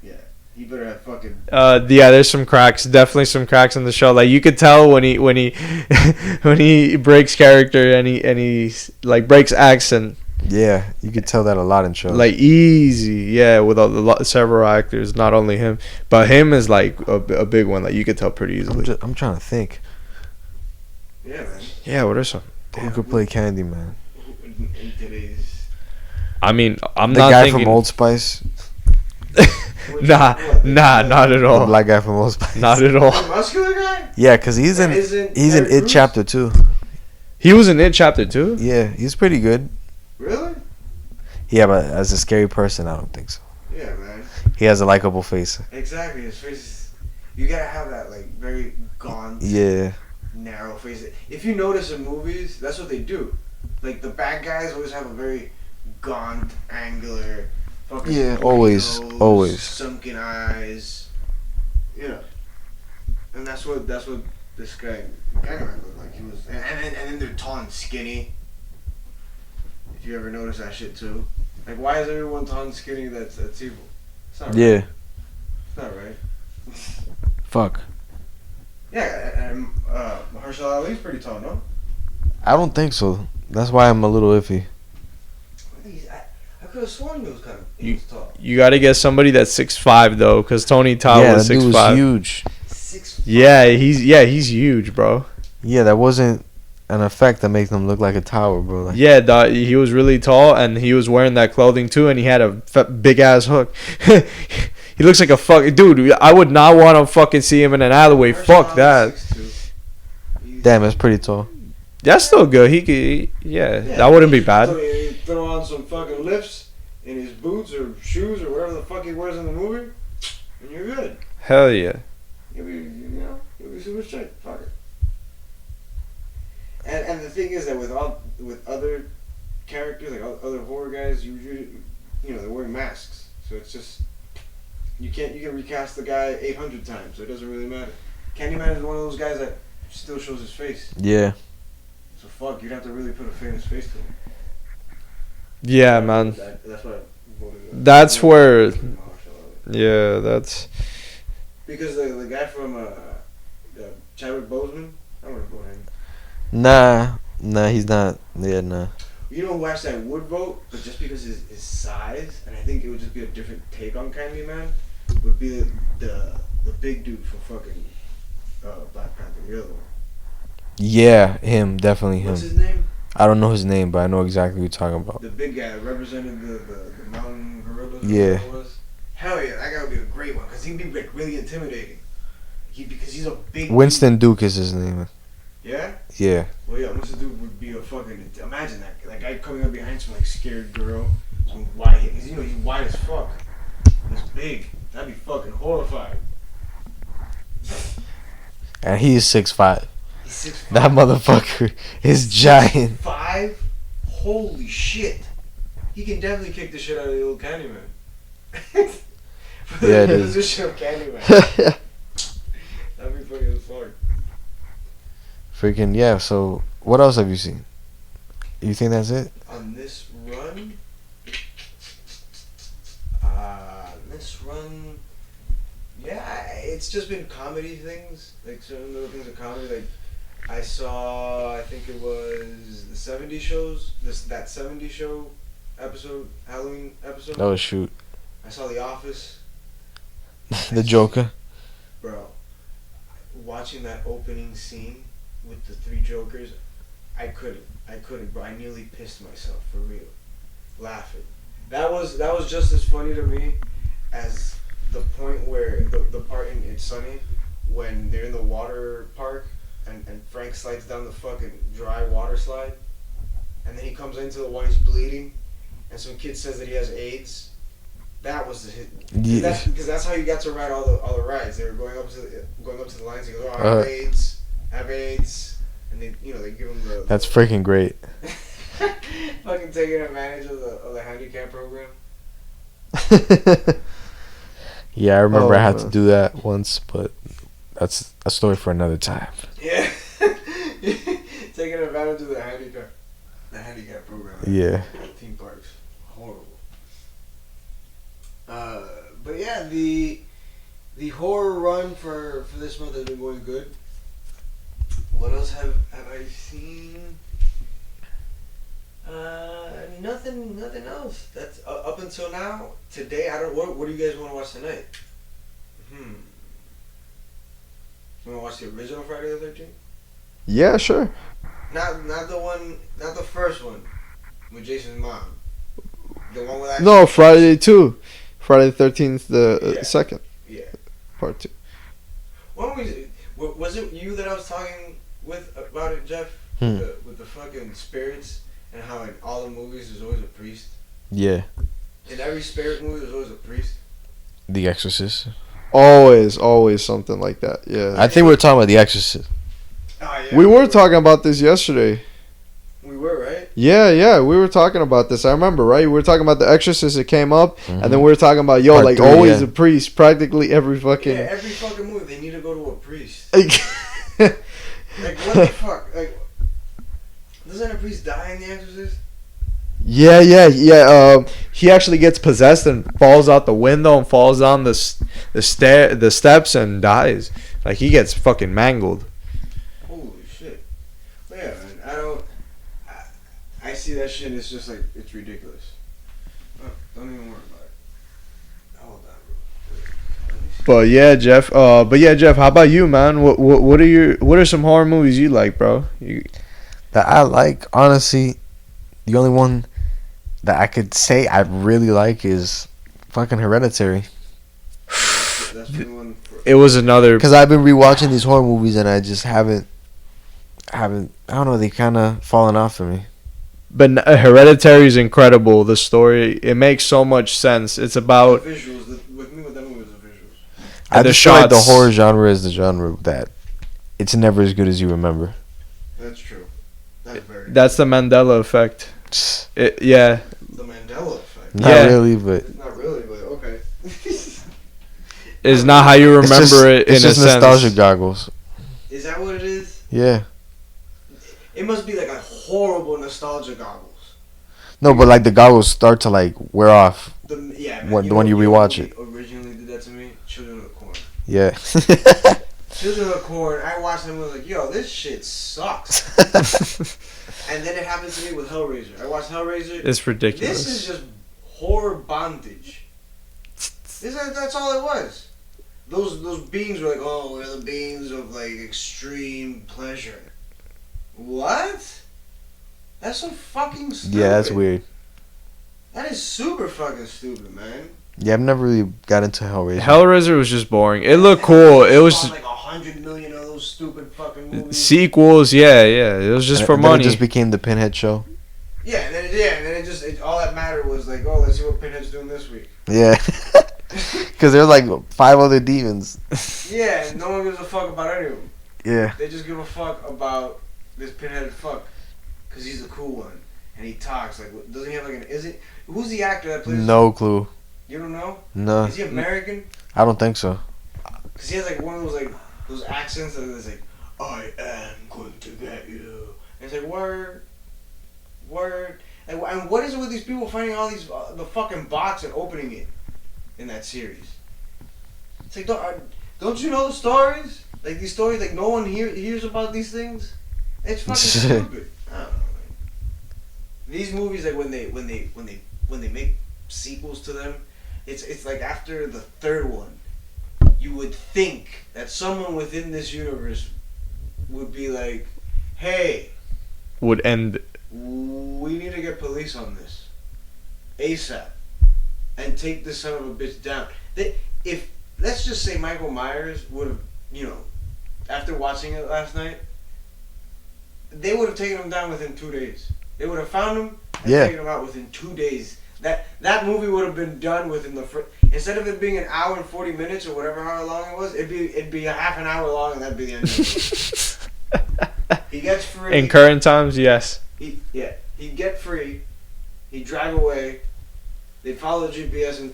Yeah, he better have fucking. Yeah, there's some cracks. Definitely some cracks in the show. Like you could tell when he when he breaks character and he like breaks accent. Yeah, you could tell that a lot in shows. Like easy, yeah, with several actors, not only him, but him is like a big one. Like you could tell pretty easily. I'm trying to think. Yeah, man. Yeah, what are some? Who could play Candyman? In today's. I mean, I'm The not guy thinking. from Old Spice. Nah, not at The all. black guy from Old Spice. Not at all. The muscular guy? Yeah, cause he's in Terry It Crews? Chapter 2. He was in It Chapter 2? Yeah, he's pretty good. Really? Yeah, but as a scary person, I don't think so. Yeah, man. He has a likable face. Exactly. His face is. You gotta have that, like, very gaunt, Yeah. narrow face. If you notice in movies, that's what they do. Like, the bad guys always have a very gaunt, angular, fucking. Yeah, pointy always, nose, always. Sunken eyes. You know, and that's what this guy McGregor looked like. He was, and then they're tall and skinny. If you ever notice that shit too, like why is everyone tall and skinny? That's evil. It's not right. Yeah. It's not right. Fuck. Yeah, and Mahershala Ali's pretty tall, no? I don't think so. That's why I'm a little iffy. I could have sworn he was kind of tall. You got to get somebody that's 6'5" though, because Tony Todd was that dude 6'5". was huge. 6'5". Yeah, he's huge, bro. Yeah, that wasn't an effect that makes him look like a tower, bro. Like, Yeah, he was really tall, and he was wearing that clothing too, and he had a big ass hook. He looks like a fucking dude. I would not want to fucking see him in an alleyway. Fuck that. damn, that's pretty tall. That's still good. Yeah, that wouldn't be bad. So you throw on some fucking lifts in his boots or shoes or whatever the fuck he wears in the movie, and you're good. Hell yeah. You'll be super straight. Fuck it. And the thing is that with other characters, like other horror guys, they're wearing masks, so it's just you can recast the guy 800 times, so it doesn't really matter. Candyman is one of those guys that still shows his face. Yeah. So fuck, you'd have to really put a famous face to him. Yeah, man. That's what I voted. That's where. Yeah, that's. Because the guy from Chadwick Boseman, I don't want to vote him. Nah, he's not. Yeah, nah. You know who actually I would vote, but just because his size, and I think it would just be a different take on Candyman, would be the big dude from fucking Black Panther, the other one. Yeah, him, definitely him. What's his name? I don't know his name, but I know exactly what you're talking about. The big guy that represented the mountain gorillas. Yeah. Or whatever it was. Hell yeah, that guy would be a great one, because he'd be like really intimidating. Because he's a big Winston dude. Duke is his name. Yeah? Yeah. Well, yeah, Winston Duke would be a fucking... Imagine that guy coming up behind some, like, scared girl. Some white... Because, he's white as fuck. He's big. That'd be fucking horrifying. And he is 6'5". He's 6'5". That motherfucker is giant. 6'5"? Holy shit. He can definitely kick the shit out of the old Candyman. Yeah, the dude. position of Candyman. That'd be fucking as fuck. Freaking, yeah, so what else have you seen? You think that's it? On this run, yeah, it's just been comedy things. Like certain little things of comedy. Like I saw, I think it was the 70 shows. That 70 show episode, Halloween episode. Oh, shoot. I saw The Office. The Joker? Bro, watching that opening scene with the 3 Jokers, I couldn't, bro. I nearly pissed myself, for real. Laughing. That was just as funny to me as the point where, the part in It's Sunny, when they're in the water park, and Frank slides down the fucking dry water slide, and then he comes into the one he's bleeding, and some kid says that he has AIDS. That was the hit. Yeah. Because that's how you got to ride all the rides. They were going up to the lines. He goes, "Oh, I have AIDS," and they give him the. That's freaking great. Fucking taking advantage of the handicap program. Yeah, I remember I had to do that once, but that's a story for another time. Yeah, taking advantage of the handicap program. Yeah. Theme parks, horrible. But yeah, the horror run for this month has been going good. What else have I seen? Nothing else. That's up until now. Today, I don't. What do you guys want to watch tonight? You want to watch the original Friday the 13th? Yeah, sure. Not the first one with Jason's mom. The one with No, Friday 2. Friday the 13th, the Yeah. second. Yeah. Part 2. When was it you that I was talking with about it, Jeff? With the fucking spirits and how in all the movies there's always a priest. Yeah. In every spirit movie there's always a priest. The Exorcist. Always something like that. Yeah. I think we were talking about The Exorcist. Oh, yeah, We were talking about this yesterday. We were, right? Yeah, we were talking about this. I remember, right? We were talking about The Exorcist. It came up, and then Mhm. we were talking about Part like 3, always yeah. a priest. Practically every fucking. Yeah, every fucking movie they need to go to a priest. Like what the fuck? Like doesn't a priest die in The Exorcist? Yeah. He actually gets possessed and falls out the window and falls down the steps and dies. Like he gets fucking mangled. Holy shit! But yeah, man, I don't. I see that shit. It's just like it's ridiculous. Don't even worry about it. Hold on, bro. Let me see. But yeah, Jeff. How about you, man? What are some horror movies you like, bro? That I like, honestly, the only one that I could say I really like is fucking Hereditary. That's the one. It was another. Because I've been rewatching these horror movies and I just haven't. I don't know. They kind of fallen off for me. But Hereditary is incredible. The story, it makes so much sense. It's about The visuals. With me, with that movie was the visuals. I the just feel like the shots. horror genre is the genre that it's never as good as you remember. That's true. That's very. That's the Mandela effect. Yeah. The Mandela effect. Not Yeah. really, but It's not really, but okay. Is not how you remember it's just, it in it's just a nostalgia sense. goggles. Is that what it is? Yeah. It must be like a horrible nostalgia goggles. No, but like the goggles start to like wear off. Yeah, man, When know you know rewatch what it. Originally did that to me. Children of the Corn. Yeah. Children of the Corn. I watched them and was like, yo, this shit sucks. And then it happened to me with Hellraiser. I watched Hellraiser. It's ridiculous. This is just horror bondage. That's all it was. Those beings were like, oh, we're the beings of like extreme pleasure. What? That's so fucking stupid. Yeah, that's weird. That is super fucking stupid, man. Yeah, I've never really got into Hellraiser. Hellraiser was just boring. It looked cool. It was Spawned like 100 million of those stupid fucking movies. sequels. Yeah. It was just for And then money. It just became the Pinhead show. Yeah, and then all that mattered was like, oh, let's see what Pinhead's doing this week. Yeah. Because there's like 5 other demons. Yeah, and no one gives a fuck about any of them. Yeah. They just give a fuck about this Pinhead fuck, cause he's the cool one and he talks like. Doesn't he have like an? Is it? Who's the actor that plays? No clue. You don't know? No. Is he American? I don't think so. Cause he has like one of those accents that is like, I am going to get you. And it's like word. And what is it with these people finding all these the fucking box and opening it in that series? It's like don't you know the stories? Like these stories, like no one hears about these things. It's fucking stupid. I don't know, man. These movies, like when they make sequels to them, it's like after the third one, you would think that someone within this universe would be like, hey, would end. we need to get police on this ASAP and take this son of a bitch down. If let's just say Michael Myers would have, after watching it last night, they would have taken him down within 2 days. They would have found him and taken him out within 2 days. That movie would have been done within the first. Instead of it being an hour and 40 minutes or whatever how long it was, it'd be a half an hour long and that'd be the end of it. He gets free. In current times, yes. He'd get free. He'd drive away. They'd follow the GPS and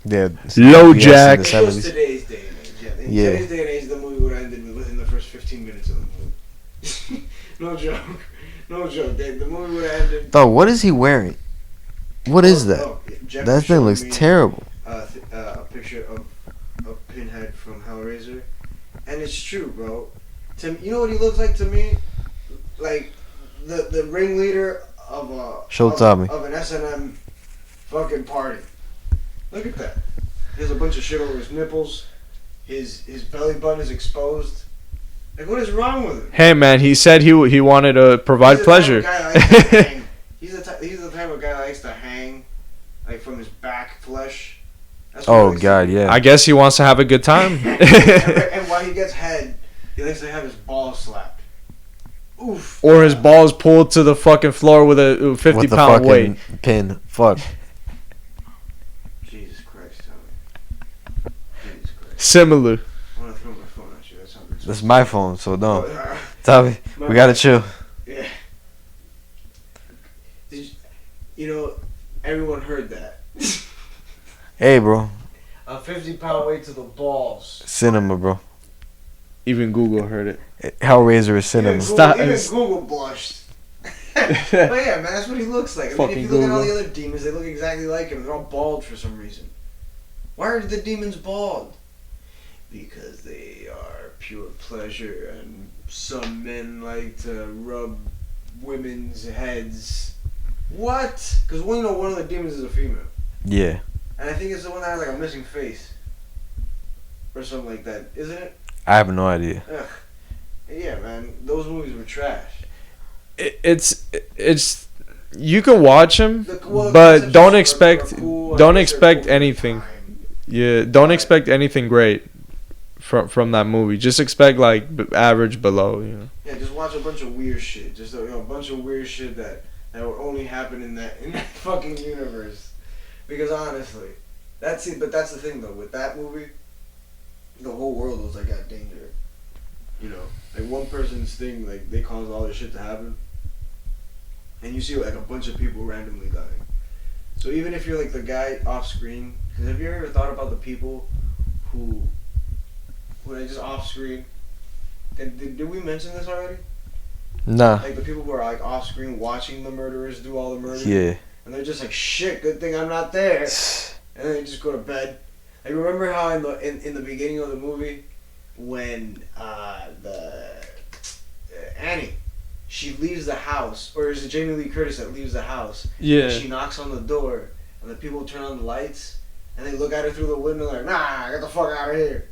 Yeah. Low GPS jack. in the it was 70s. today's day and age. Yeah. In today's day and age, the movie would have ended within the first 15 minutes of the movie. No joke. No joke. The movie would have ended. Dog, what is he wearing? What is that? Jeff That thing showed looks me, terrible. a picture of Pinhead from Hellraiser, and it's true, bro. You know what he looks like to me? Like the ringleader of an S&M fucking party. Look at that. He has a bunch of shit over his nipples. His belly button is exposed. Like, what is wrong with him? Hey man, he said he wanted to provide pleasure. He's the type of guy that likes to hang, like from his back flesh. That's Oh what he likes to God, do. yeah. I guess he wants to have a good time. And while he gets head, he likes to have his balls slapped. Oof. Or his balls pulled to the fucking floor with a With the 50-pound fucking weight. pin. Fuck. Jesus Christ, Tommy. Jesus Christ. Similar. I want to throw my phone at you. That sounds. That's my phone, so no. Oh, Tommy, we gotta chill. yeah. You know, everyone heard that. Hey, bro. A 50-pound weight to the balls. Cinema, bro. Even Google heard it. Hellraiser is cinema. Even Google blushed. But yeah, man, that's what he looks like. I mean, if you look at all the other demons, they look exactly like him. They're all bald for some reason. Why are the demons bald? Because they are pure pleasure, and some men like to rub women's heads. What? Because one of the demons is a female. Yeah. And I think it's the one that has like a missing face. Or something like that, isn't it? I have no idea. Ugh. Yeah, man, those movies were trash. It's you can watch them, Well, but don't are expect cool, don't I guess they're expect cool anything. time. Yeah, don't Right. expect anything great from that movie. Just expect like average below. You know. Yeah, just watch a bunch of weird shit. Just a bunch of weird shit that would only happen in that fucking universe. Because honestly, that's it. But that's the thing though. With that movie, the whole world was like at danger. You know, like one person's thing, like they cause all this shit to happen, and you see like a bunch of people randomly dying. So even if you're like the guy off screen, because have you ever thought about the people who are just off screen? Did we mention this already? Nah. Like the people who are like off screen watching the murderers do all the murder. Yeah. And they're just like, shit, good thing I'm not there. And then they just go to bed. Like remember how in the beginning of the movie, when Annie, she leaves the house, or is it Jamie Lee Curtis that leaves the house? Yeah. And she knocks on the door, and the people turn on the lights, and they look at her through the window like, nah, get the fuck out of here.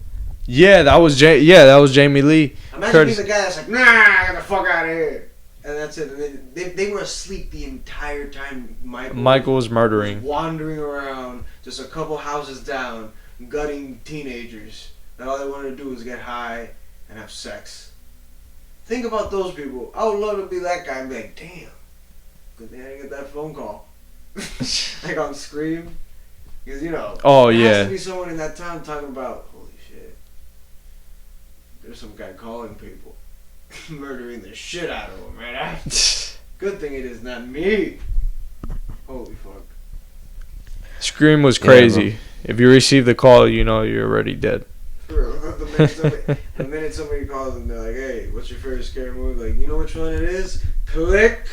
Yeah, that was Jamie Lee Imagine Curtis. being the guy that's like, nah, get the fuck out of here. And that's it. And they were asleep the entire time Michael was murdering. wandering around, just a couple houses down, gutting teenagers. And all they wanted to do was get high and have sex. Think about those people. I would love to be that guy and be like, damn, good thing I didn't get that phone call. Like on Scream. Because, you know, Oh, there yeah. has to be someone in that town talking about, holy shit, there's some guy calling people. Murdering the shit out of them right after. Good thing it is not me. Holy fuck. Scream was Yeah, crazy. If you receive the call, you know you're already dead. For real, the minute somebody calls and they're like, hey, what's your favorite scary movie? Like, you know which one it is? Click.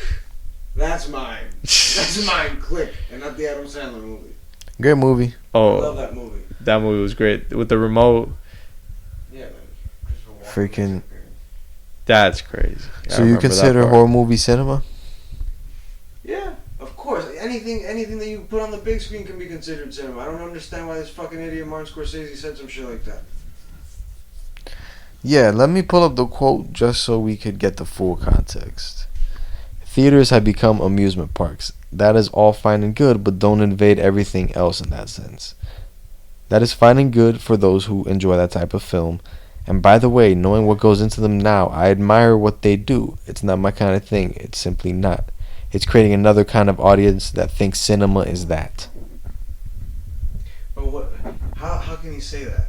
That's mine. That's mine. Click. And not the Adam Sandler movie. Great movie. I love Oh, that movie. that movie was great with the remote. Yeah, man. Christopher Walken Freaking- was great. That's crazy. I So you remember that consider part. horror movie cinema? Yeah, of course. Anything that you put on the big screen can be considered cinema. I don't understand why this fucking idiot Martin Scorsese said some shit like that. Yeah, let me pull up the quote just so we could get the full context. Theaters have become amusement parks. That is all fine and good, but don't invade everything else in that sense. That is fine and good for those who enjoy that type of film. And by the way, knowing what goes into them now, I admire what they do. It's not my kind of thing. It's simply not. It's creating another kind of audience that thinks cinema is that. But what? How can he say that?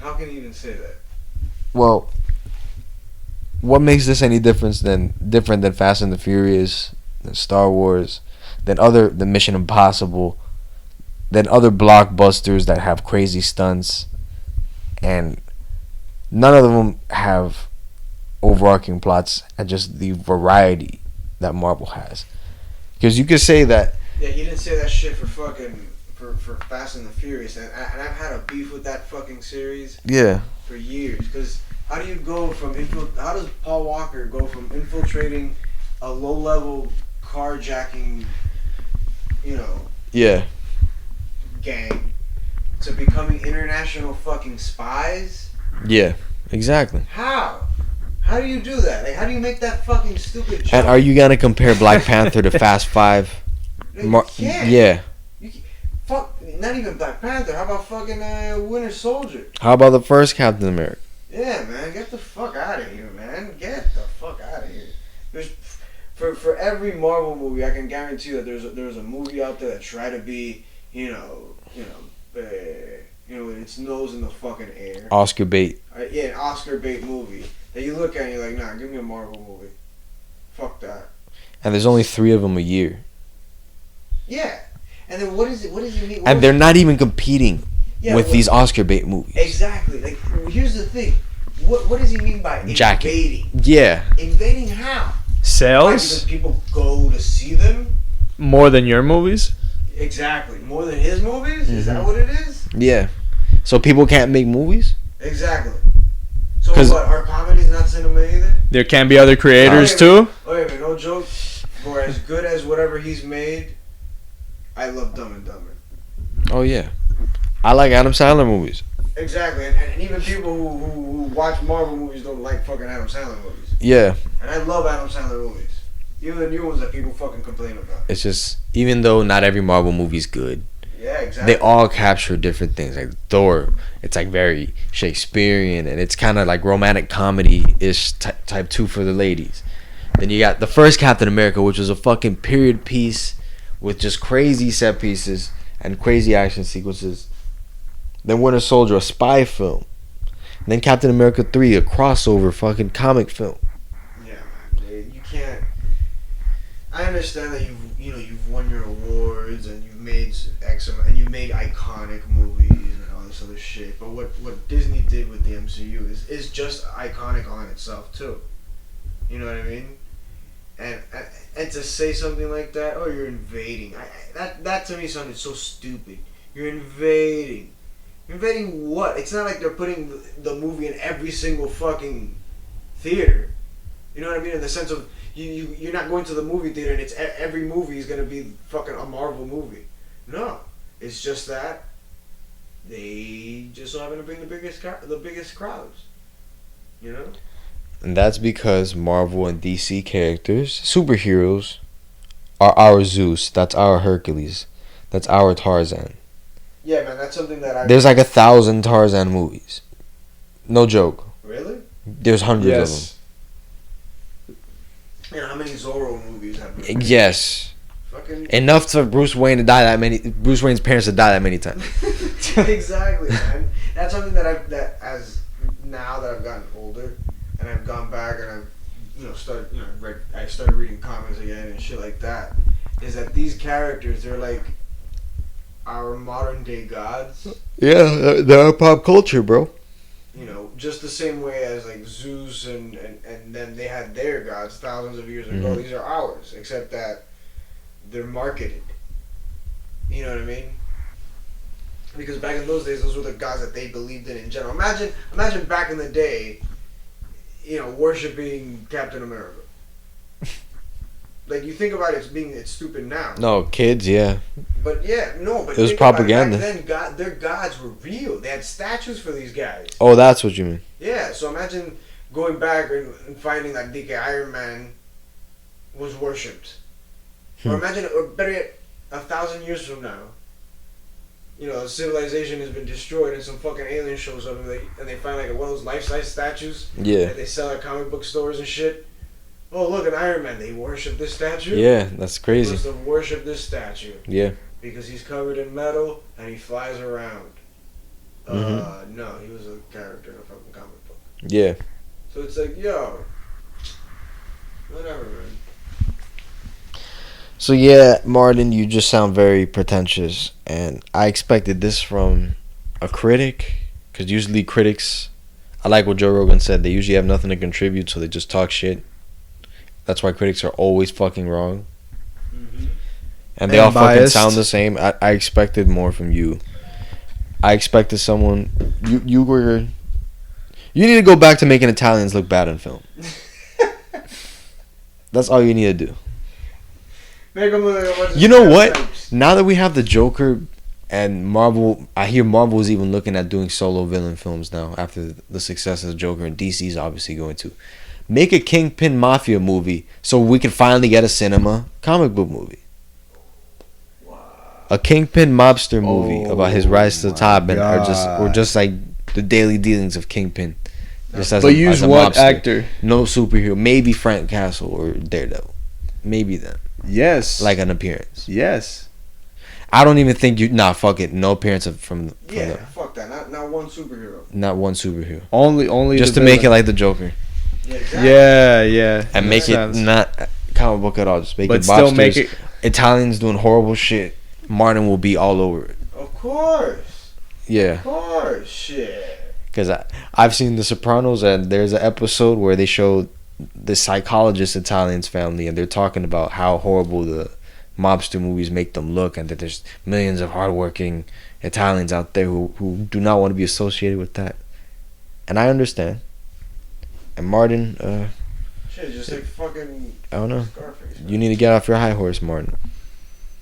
How can he even say that? Well, what makes this any different than Fast and the Furious, than Star Wars, than Mission Impossible, than other blockbusters that have crazy stunts, and none of them have overarching plots and just the variety that Marvel has. Because you could say that. Yeah, he didn't say that shit for fucking for Fast and the Furious, and I've had a beef with that fucking series Yeah. for years. Because how do you go from how does Paul Walker go from infiltrating a low level carjacking, Yeah. gang to becoming international fucking spies? Yeah. Exactly. How? How do you do that? Like, how do you make that fucking stupid jump? And are you gonna compare Black Panther to Fast Five? No, you can't. Yeah. Fuck, not even Black Panther. How about fucking Winter Soldier? How about the first Captain America? Yeah, man, get the fuck out of here, man. Get the fuck out of here. There's for every Marvel movie, I can guarantee that there's a movie out there that try to be, its nose in the fucking air. Oscar bait. Yeah, an Oscar bait movie that you look at and you're like, nah, give me a Marvel movie. Fuck that. And there's only 3 of them a year. Yeah. And then what does he mean? And they're not even competing with these Oscar bait movies. Exactly. Like, here's the thing. What does he mean by invading? Yeah. Invading how? Why, Sales because people go to see them? more than your movies. Exactly. More than his movies? Is Mm-hmm. that what it is? Yeah. So people can't make movies? Exactly. So 'Cause- what, our comedy's not cinema either? There can be other creators too. Wait a minute, no joke. For as good as whatever he's made, I love Dumb and Dumber. Oh, yeah. I like Adam Sandler movies. Exactly, and even people who watch Marvel movies don't like fucking Adam Sandler movies. Yeah. And I love Adam Sandler movies. Even the new ones that people fucking complain about. It's just, even though not every Marvel movie's good, Yeah, exactly. they all capture different things. Like Thor, it's like very Shakespearean, and it's kind of like romantic comedy-ish type 2 for the ladies. Then you got the first Captain America, which was a fucking period piece with just crazy set pieces and crazy action sequences. Then Winter Soldier, a spy film. And then Captain America 3, a crossover fucking comic film. Yeah, man. You can't. I understand that you've won your awards and you've made and you made iconic movies and all this other shit. But what Disney did with the MCU is just iconic on itself too. You know what I mean? And to say something like that, oh, you're invading. That to me sounded so stupid. You're invading. Invading what? It's not like they're putting the movie in every single fucking theater. You know what I mean? In the sense of you're not going to the movie theater and it's every movie is gonna be fucking a Marvel movie. No, it's just that they just so happen to bring the biggest crowds. You know. And that's because Marvel and DC characters, superheroes, are our Zeus. That's our Hercules. That's our Tarzan. Yeah, man, that's something that There's like 1,000 Tarzan movies. No joke. Really? There's hundreds of them. Yeah, how many Zorro movies have been made? Yes. Fucking Enough for Bruce Wayne's parents to die that many times. exactly, man. That's something that now that I've gotten older and I've gone back and I've I started reading comics again and shit like that. Is that these characters, they're like our modern day gods. Yeah, they're pop culture, bro. You know, just the same way as like Zeus and then they had their gods thousands of years ago. Mhm. These are ours, except that they're marketed. You know what I mean? Because back in those days, those were the gods that they believed in general. Imagine back in the day, worshiping Captain America. Like, you think about it's stupid now. No, kids, yeah. But yeah, no, but It was think about propaganda. Back then, their gods were real. They had statues for these guys. Oh, that's what you mean. Yeah, so imagine going back and finding that DK Iron Man was worshipped. Or imagine, or better yet, 1,000 years from now, civilization has been destroyed and some fucking alien shows up and they find like one of those life-size statues Yeah. that they sell at comic book stores and shit. Oh, look, an Iron Man. They worship this statue? Yeah, that's They crazy. must have worshipped this statue. Yeah. Because he's covered in metal and he flies around. No, he was a character in a fucking comic book. Yeah. So it's like, yo, whatever, man. So yeah, Martin, you just sound very pretentious, and I expected this from a critic, because usually critics, I like what Joe Rogan said, they usually have nothing to contribute, so they just talk shit. That's why critics are always fucking wrong. Mm-hmm. And they all fucking biased. sound the same. I expected more from you. I expected someone, you need to go back to making Italians look bad in film. That's all you need to do. Make them look like a bunch of You know what? stereotypes. Now that we have the Joker and Marvel, I hear Marvel is even looking at doing solo villain films now after the success of the Joker, and DC's obviously going to make a Kingpin Mafia movie so we can finally get a cinema comic book movie. A Kingpin mobster movie about his rise to the top, and or just like the daily dealings of Kingpin. Just as But a, use as a what mobster. actor? No superhero. Maybe Frank Castle or Daredevil. Maybe them. Yes. Like an appearance. Yes. I don't even think fuck it. No appearance from Yeah, them. fuck that. Not one superhero. Not one superhero. Only Just the to make it villain. like the Joker. Yeah, exactly. Yeah. And make Makes sense. it not comic book at all. Just make but it still mobsters. make it. Italians doing horrible shit. Martin will be all over it. Of course. Yeah. Of course. Shit. Because I've seen The Sopranos, and there's an episode where they show the psychologist Italian's family, and they're talking about how horrible the mobster movies make them look, and that there's millions of hardworking Italians out there who do not want to be associated with that. And I understand. And Martin, Shit, just like fucking I don't know. Scarface. You need to get off your high horse, Martin.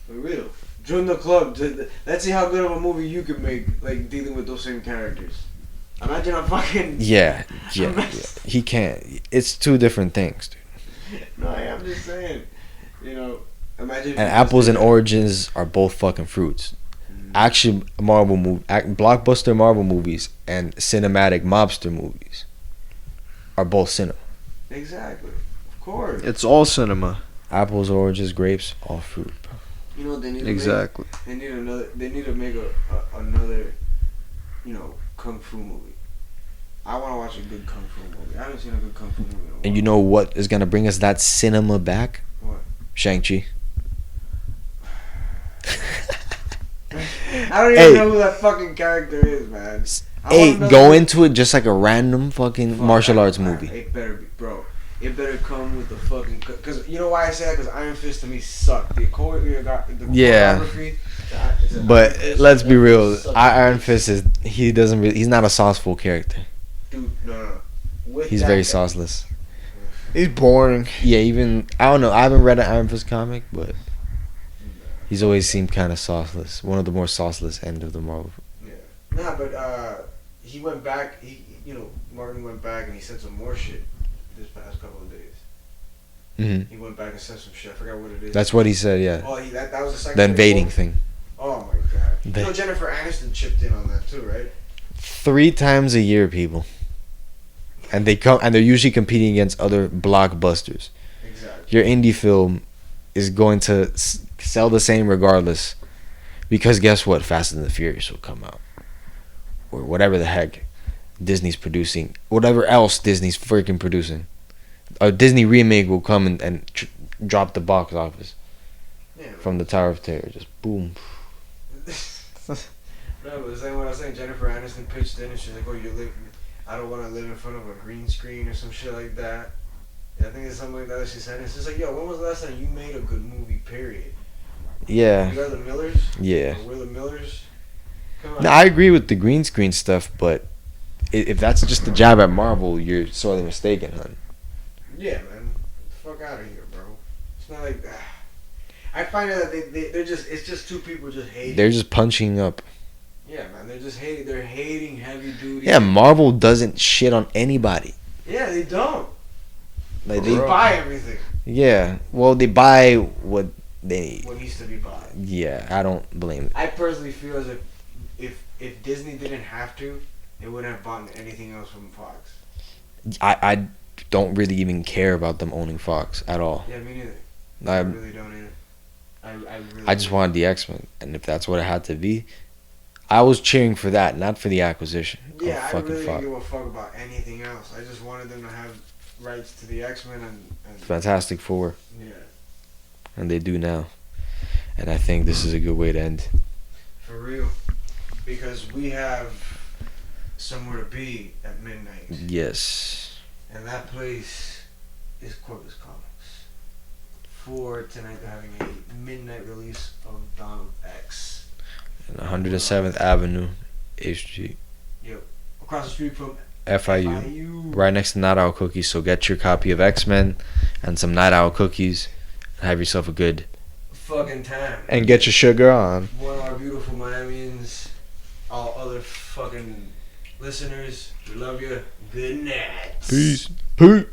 For real. Join the club. Let's see how good of a movie you can make, like, dealing with those same characters. Imagine a fucking... Yeah. He can't. It's two different things, dude. No, I'm just saying. You know, imagine... And apples and oranges are both fucking fruits. Action blockbuster Marvel movies and cinematic mobster movies are both cinema. Exactly. Of course. It's all cinema. Apples, oranges, grapes, all fruit, bro. You know what they need to Exactly. make? They need to make another, you know, kung fu movie. I want to watch a good kung fu movie. I haven't seen a good kung fu movie in a while. And you know what is gonna bring us that cinema back? What? Shang-Chi. I don't even know who that fucking character is, man. Hey, go into it just like a random fucking martial arts movie. It better be, bro. It better come with the fucking... Because you know why I say that? Because Iron Fist to me sucked. The choreography... But let's be real. Iron Fist he's not a sauceful character. Dude, no. He's very sauceless. He's boring. Yeah, even I don't know. I haven't read an Iron Fist comic, but he's always seemed kind of sauceless. One of the more sauceless end of the Marvel. Yeah. Nah, but he went back. Martin went back and he said some more shit this past couple of days. Mm-hmm. He went back and said some shit. I forgot what it is. That's what he said. Yeah. Oh, that was the second. The invading thing. Oh my god. Jennifer Aniston chipped in on that too, right? 3 times a year, people. And they're usually competing against other blockbusters. Exactly. Your indie film is going to sell the same regardless, because guess what? Fast and the Furious will come out, or whatever the heck Disney's producing, whatever else Disney's freaking producing. A Disney remake will come and drop the box office from the Tower of Terror. Just boom. No, but the same what I was saying. Jennifer Aniston pitched in and she's like, "Oh, I don't want to live in front of a green screen or some shit like that." Yeah, I think it's something like that she said. It's just like, yo, when was the last time you made a good movie? Period. Yeah. You are the Millers. Yeah. We're the Millers. Come on. No, I agree with the green screen stuff, but if that's just a jab at Marvel, you're sorely mistaken, hun. Yeah, man. Fuck out of here, bro. It's not like that. I find that it's just two people just hating. They're just punching up. Yeah, man. They're just hating. They're hating heavy duty. Yeah, Marvel doesn't shit on anybody. Yeah, they don't. Like they buy everything. Yeah. Well, they buy what they need. What needs to be bought. Yeah, I don't blame it. I personally feel as if Disney didn't have to, they wouldn't have bought anything else from Fox. I don't really even care about them owning Fox at all. Yeah, me neither. I really don't either. I just wanted the X-Men, and if that's what it had to be, I was cheering for that, not for the acquisition. Yeah, I really didn't give a fuck about anything else. I just wanted them to have rights to the X-Men and Fantastic Four. Yeah. And they do now. And I think this is a good way to end. For real. Because we have somewhere to be at midnight. Yes. And that place is Corvus Comics. For tonight, they're having a midnight release of Donald X. And 107th Avenue, HG. Yep. Across the street from FIU. Right next to Night Owl Cookies. So get your copy of X-Men and some Night Owl Cookies. And have yourself a good fucking time. And get your sugar on. One of our beautiful Miamians. All other fucking listeners. We love you. Good night. Peace. Peace.